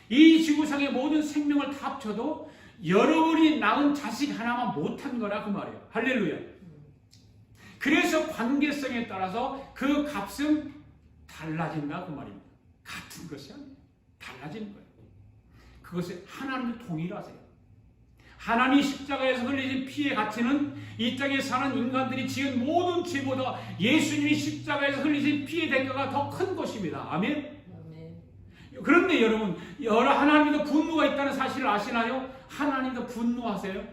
이 지구상의 모든 생명을 다 합쳐도 여러분이 낳은 자식 하나만 못한 거라 그 말이에요. 할렐루야. 그래서 관계성에 따라서 그 값은 달라진다 그 말입니다. 같은 것이 아니에요. 달라지는 거예요. 그것을 하나님이 동일하세요. 하나님이 십자가에서 흘리신 피의 가치는 이 땅에 사는 인간들이 지은 모든 죄보다 예수님이 십자가에서 흘리신 피의 대가가 더 큰 것입니다. 아멘? 그런데 여러분, 하나님도 분노가 있다는 사실을 아시나요? 하나님도 분노하세요?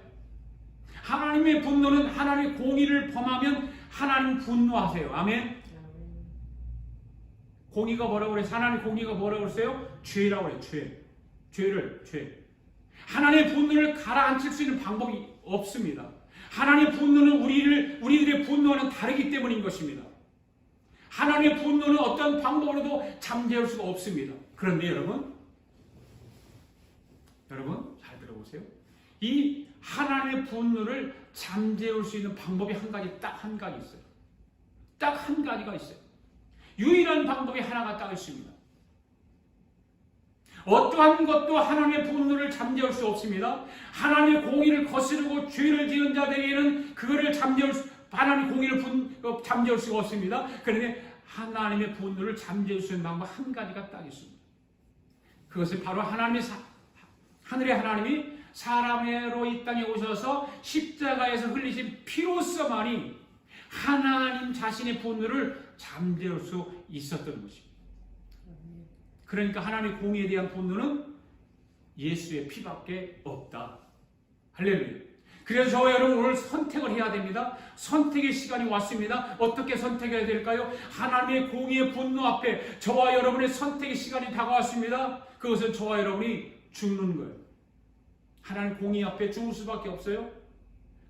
하나님의 분노는 하나님의 공의를 범하면 하나님 분노하세요. 아멘? 공의가 뭐라고 그래요? 하나님의 공의가 뭐라고 그랬어요? 죄라고 해요. 죄. 하나님의 분노를 가라앉힐 수 있는 방법이 없습니다. 하나님의 분노는 우리들의 분노와는 다르기 때문인 것입니다. 하나님의 분노는 어떤 방법으로도 잠재울 수가 없습니다. 그런데 여러분 잘 들어보세요. 이 하나님의 분노를 잠재울 수 있는 방법이 딱 한 가지 있어요. 딱 한 가지가 있어요. 유일한 방법이 하나가 딱 있습니다. 어떠한 것도 하나님의 분노를 잠재울 수 없습니다. 하나님의 공의를 거스르고 죄를 지은 자들에게는 그거를 하나님의 공의를 잠재울 수가 없습니다. 그런데 하나님의 분노를 잠재울 수 있는 방법 한 가지가 딱 있습니다. 그것은 바로 하늘의 하나님이 사람으로 이 땅에 오셔서 십자가에서 흘리신 피로서만이 하나님 자신의 분노를 잠재울 수 있었던 것입니다. 그러니까 하나님의 공의에 대한 분노는 예수의 피밖에 없다. 할렐루야. 그래서 저와 여러분 오늘 선택을 해야 됩니다. 선택의 시간이 왔습니다. 어떻게 선택해야 될까요? 하나님의 공의의 분노 앞에 저와 여러분의 선택의 시간이 다가왔습니다. 그것은 저와 여러분이 죽는 거예요. 하나님 공의 앞에 죽을 수밖에 없어요.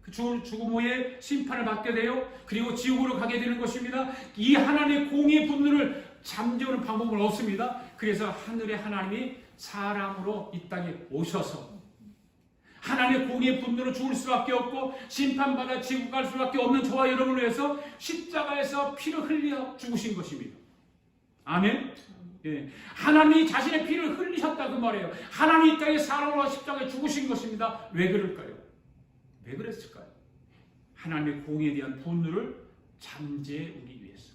그 죽음 후에 심판을 받게 돼요. 그리고 지옥으로 가게 되는 것입니다. 이 하나님의 공의의 분노를 잠재우는 방법은 없습니다. 그래서 하늘의 하나님이 사람으로 이 땅에 오셔서 하나님의 공의의 분노로 죽을 수밖에 없고 심판받아 지옥 갈 수밖에 없는 저와 여러분을 위해서 십자가에서 피를 흘려 죽으신 것입니다. 아멘. 예. 하나님이 자신의 피를 흘리셨다 그 말이에요. 하나님이 이 땅에 사람으로 십자가에 죽으신 것입니다. 왜 그럴까요? 왜 그랬을까요? 하나님의 공에 대한 분노를 잠재우기 위해서,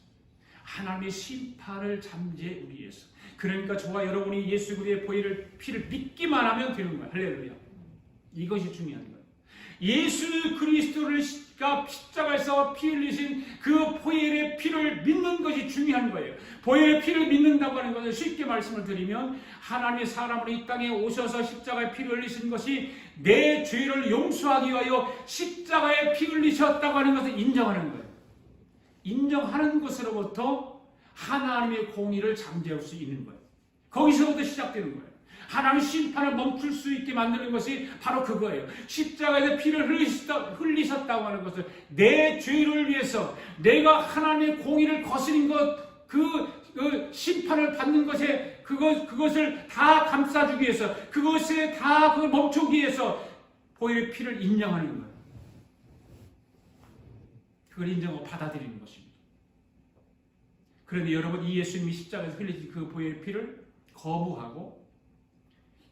하나님의 심판을 잠재우기 위해서. 그러니까 저와 여러분이 예수 그리스도의 보혈의 피를 믿기만 하면 되는 거예요. 할렐루야. 이것이 중요한 거예요. 예수 그리스도가 십자가에서 피 흘리신 그 보혈의 피를 믿는 것이 중요한 거예요. 보혈의 피를 믿는다고 하는 것은 쉽게 말씀을 드리면 하나님의 사람으로 이 땅에 오셔서 십자가에 피를 흘리신 것이 내 죄를 용서하기 위하여 십자가에 피 흘리셨다고 하는 것을 인정하는 거예요. 인정하는 것으로부터 하나님의 공의를 잠재울 수 있는 거예요. 거기서부터 시작되는 거예요. 하나님의 심판을 멈출 수 있게 만드는 것이 바로 그거예요. 십자가에서 피를 흘리셨다고 하는 것은 내 죄를 위해서, 내가 하나님의 공의를 거스린 것, 그 심판을 받는 것에 그것을 다 감싸주기 위해서, 그것에 다 멈추기 위해서 보혈의 피를 인정하는 거예요. 그걸 인정하고 받아들이는 것입니다. 그런데 여러분, 이 예수님이 십자가에서 흘리신 그 보혈의 피를 거부하고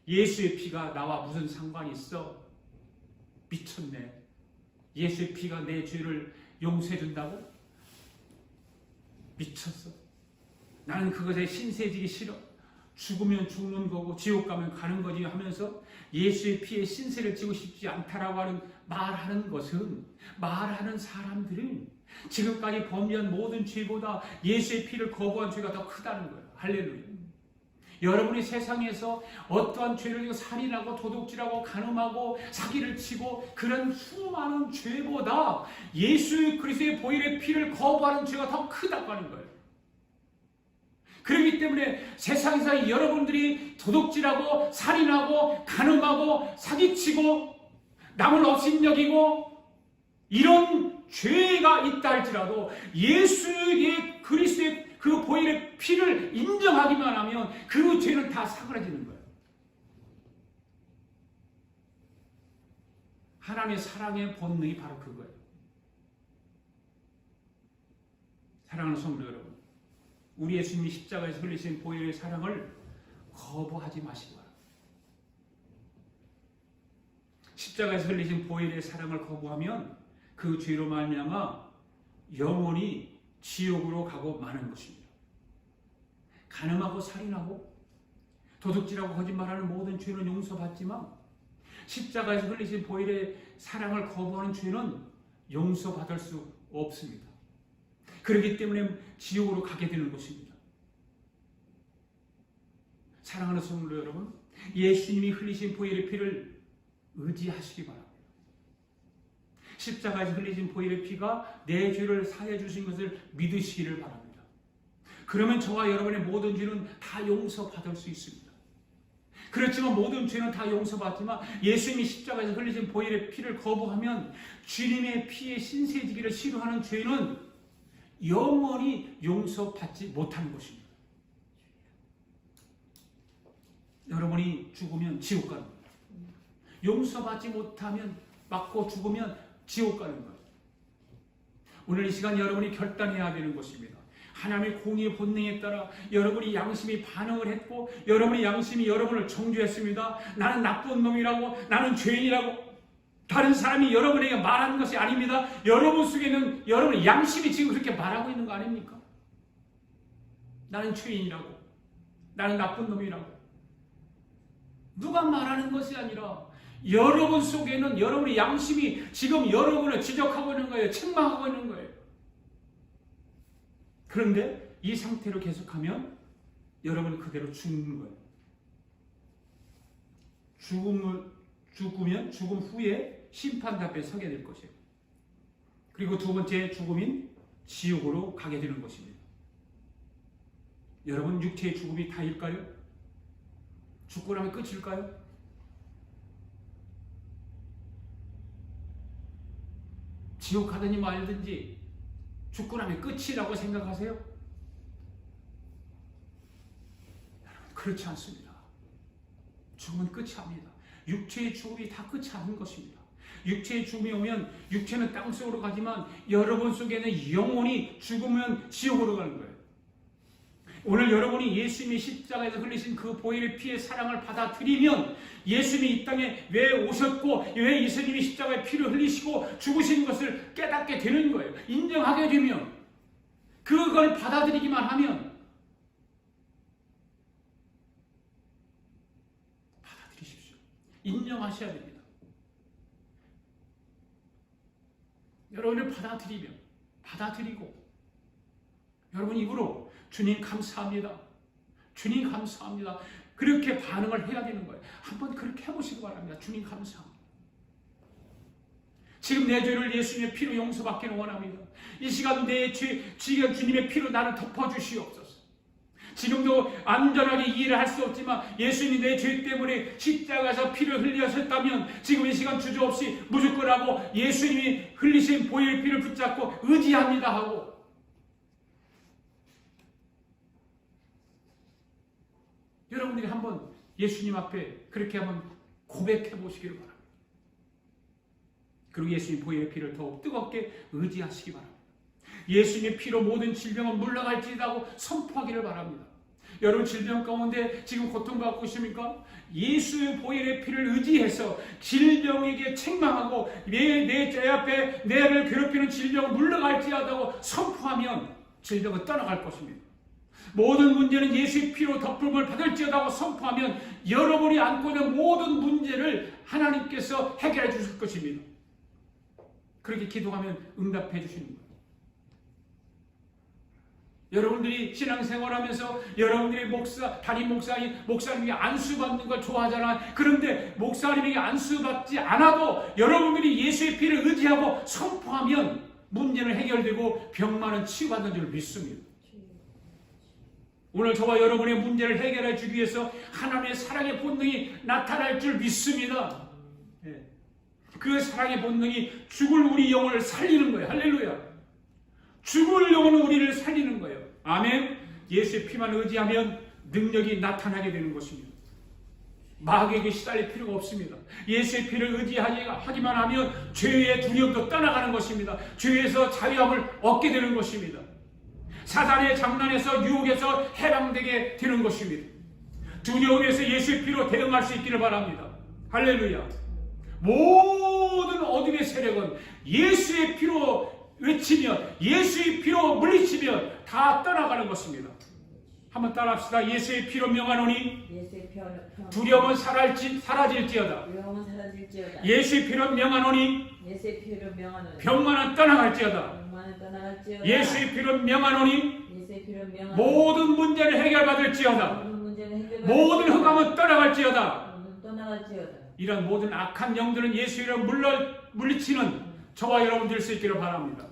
예수의 피가 나와 무슨 상관이 있어? 미쳤네. 예수의 피가 내 죄를 용서해 준다고? 미쳤어. 나는 그것에 신세지기 싫어. 죽으면 죽는 거고 지옥 가면 가는 거지 하면서 예수의 피에 신세를 지고 싶지 않다라고 말하는 것은, 말하는 사람들은 지금까지 범죄한 모든 죄보다 예수의 피를 거부한 죄가 더 크다는 거예요. 할렐루야. 여러분이 세상에서 어떠한 죄를 살인하고 도둑질하고 간음하고 사기를 치고 그런 수많은 죄보다 예수 그리스도의 보혈의 피를 거부하는 죄가 더 크다고 하는 거예요. 그렇기 때문에 세상에서 여러분들이 도둑질하고 살인하고 간음하고 사기치고 남을 업신여기고 이런 죄가 있다 할지라도 예수의 그리스도의 그 보혈의 피를 인정하기만 하면 그 죄는 다 사그라지는 거예요. 하나님의 사랑의 본능이 바로 그거예요. 사랑하는 성도 여러분, 우리 예수님이 십자가에서 흘리신 보혈의 사랑을 거부하지 마시기 바랍니다. 십자가에서 흘리신 보혈의 사랑을 거부하면 그 죄로 말미암아 영원히 지옥으로 가고 마는 것입니다. 간음하고 살인하고 도둑질하고 거짓말하는 모든 죄는 용서받지만 십자가에서 흘리신 보혈의 사랑을 거부하는 죄는 용서받을 수 없습니다. 그렇기 때문에 지옥으로 가게 되는 것입니다. 사랑하는 성도 여러분, 예수님이 흘리신 보혈의 피를 의지하시기 바랍니다. 십자가에서 흘리신 보혈의 피가 내 죄를 사해 주신 것을 믿으시기를 바랍니다. 그러면 저와 여러분의 모든 죄는 다 용서받을 수 있습니다. 그렇지만 모든 죄는 다 용서받지만 예수님이 십자가에서 흘리신 보혈의 피를 거부하면 주님의 피에 신세지기를 싫어하는 죄는 영원히 용서받지 못하는 것입니다. 여러분이 죽으면 지옥 가는 거예요. 용서받지 못하면, 맞고 죽으면 지옥 가는 거예요. 오늘 이 시간 여러분이 결단해야 되는 것입니다. 하나님의 공의의 본능에 따라 여러분이 양심이 반응을 했고 여러분의 양심이 여러분을 정죄했습니다. 나는 나쁜 놈이라고, 나는 죄인이라고 다른 사람이 여러분에게 말하는 것이 아닙니다. 여러분 속에는 여러분의 양심이 지금 그렇게 말하고 있는 거 아닙니까? 나는 죄인이라고, 나는 나쁜 놈이라고. 누가 말하는 것이 아니라 여러분 속에는 여러분의 양심이 지금 여러분을 지적하고 있는 거예요. 책망하고 있는 거예요. 그런데 이 상태로 계속하면 여러분은 그대로 죽는 거예요. 죽으면 죽음 후에 심판 앞에 서게 될 것이에요. 그리고 두 번째 죽음인 지옥으로 가게 되는 것입니다. 여러분, 육체의 죽음이 다일까요? 죽고 나면 끝일까요? 지옥 가든지 말든지 죽고 나면 끝이라고 생각하세요? 여러분, 그렇지 않습니다. 죽음은 끝이 아닙니다. 육체의 죽음이 다 끝이 아닌 것입니다. 육체의 죽음이 오면 육체는 땅속으로 가지만 여러분 속에는 영혼이 죽으면 지옥으로 가는 거예요. 오늘 여러분이 예수님이 십자가에서 흘리신 그 보혈의 피의 사랑을 받아들이면 예수님이 이 땅에 왜 오셨고 왜 예수님이 십자가의 피를 흘리시고 죽으신 것을 깨닫게 되는 거예요. 인정하게 되면, 그걸 받아들이기만 하면, 받아들이십시오. 인정하셔야 됩니다. 여러분을 받아들이고 여러분 입으로 주님 감사합니다, 주님 감사합니다, 그렇게 반응을 해야 되는 거예요. 한번 그렇게 해보시기 바랍니다. 주님 감사합니다. 지금 내 죄를 예수님의 피로 용서받기를 원합니다. 이 시간 내 죄, 지금 주님의 피로 나를 덮어주시옵소서. 지금도 안전하게 이해를 할 수 없지만 예수님이 내 죄 때문에 십자가에서 피를 흘리셨다면 지금 이 시간 주저없이 무조건하고 예수님이 흘리신 보혈 피를 붙잡고 의지합니다 하고, 여러분들이 한번 예수님 앞에 그렇게 한번 고백해 보시기를 바랍니다. 그리고 예수님 보혈의 피를 더욱 뜨겁게 의지하시기 바랍니다. 예수님의 피로 모든 질병은 물러갈지라고 선포하기를 바랍니다. 여러분 질병 가운데 지금 고통받고 있습니까? 예수의 보혈의 피를 의지해서 질병에게 책망하고 내 죄 앞에 내를 괴롭히는 질병은 물러갈지하다고 선포하면 질병은 떠나갈 것입니다. 모든 문제는 예수의 피로 덮음을 받을지어다고 선포하면 여러분이 안고 있는 모든 문제를 하나님께서 해결해 주실 것입니다. 그렇게 기도하면 응답해 주시는 거예요. 여러분들이 신앙생활하면서 여러분들이 담임 목사님이 안수받는 걸 좋아하잖아. 그런데 목사님에게 안수받지 않아도 여러분들이 예수의 피를 의지하고 선포하면 문제는 해결되고 병만은 치유받는 줄 믿습니다. 오늘 저와 여러분의 문제를 해결해 주기 위해서 하나님의 사랑의 본능이 나타날 줄 믿습니다. 그 사랑의 본능이 죽을 우리 영혼을 살리는 거예요. 할렐루야. 죽을 영혼은 우리를 살리는 거예요. 아멘. 예수의 피만 의지하면 능력이 나타나게 되는 것입니다. 마귀에게 시달릴 필요가 없습니다. 예수의 피를 의지하기만 하면 죄의 두려움도 떠나가는 것입니다. 죄에서 자유함을 얻게 되는 것입니다. 사단의 장난에서 유혹에서 해방되게 되는 것입니다. 두려움에서 예수의 피로 대응할 수 있기를 바랍니다. 할렐루야. 모든 어둠의 세력은 예수의 피로 외치면, 예수의 피로 물리치면 다 떠나가는 것입니다. 한번 따라합시다. 예수의 피로 명하노니 두려움은 사라질지어다. 예수의 피로 명하노니 병만은 떠나갈지어다. 예수의 피로 명하노니 모든 문제를 해결받을지어다. 모든 흑암은 떠나갈지어다. 이런 모든 악한 영들은 예수의 이름으로 물리치는 저와 여러분 될 수 있기를 바랍니다.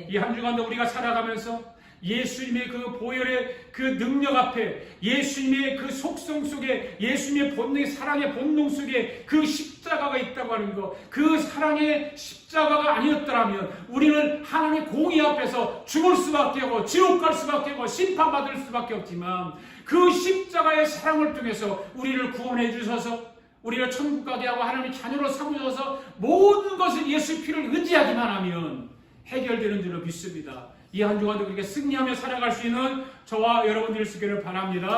이 한 주간도 우리가 살아가면서 예수님의 그 보혈의 그 능력 앞에, 예수님의 그 속성 속에, 예수님의 본능, 사랑의 본능 속에 그 십자가가 있다고 하는 것, 그 사랑의 십자가가 아니었더라면 우리는 하나님의 공의 앞에서 죽을 수밖에 없고 지옥 갈 수밖에 없고 심판받을 수밖에 없지만, 그 십자가의 사랑을 통해서 우리를 구원해 주셔서 우리를 천국 가게 하고 하나님의 자녀로 삼으셔서 모든 것을 예수의 피를 의지하기만 하면 해결되는 줄로 믿습니다. 이 한 주간도 그렇게 승리하며 살아갈 수 있는 저와 여러분들이 있기를 바랍니다.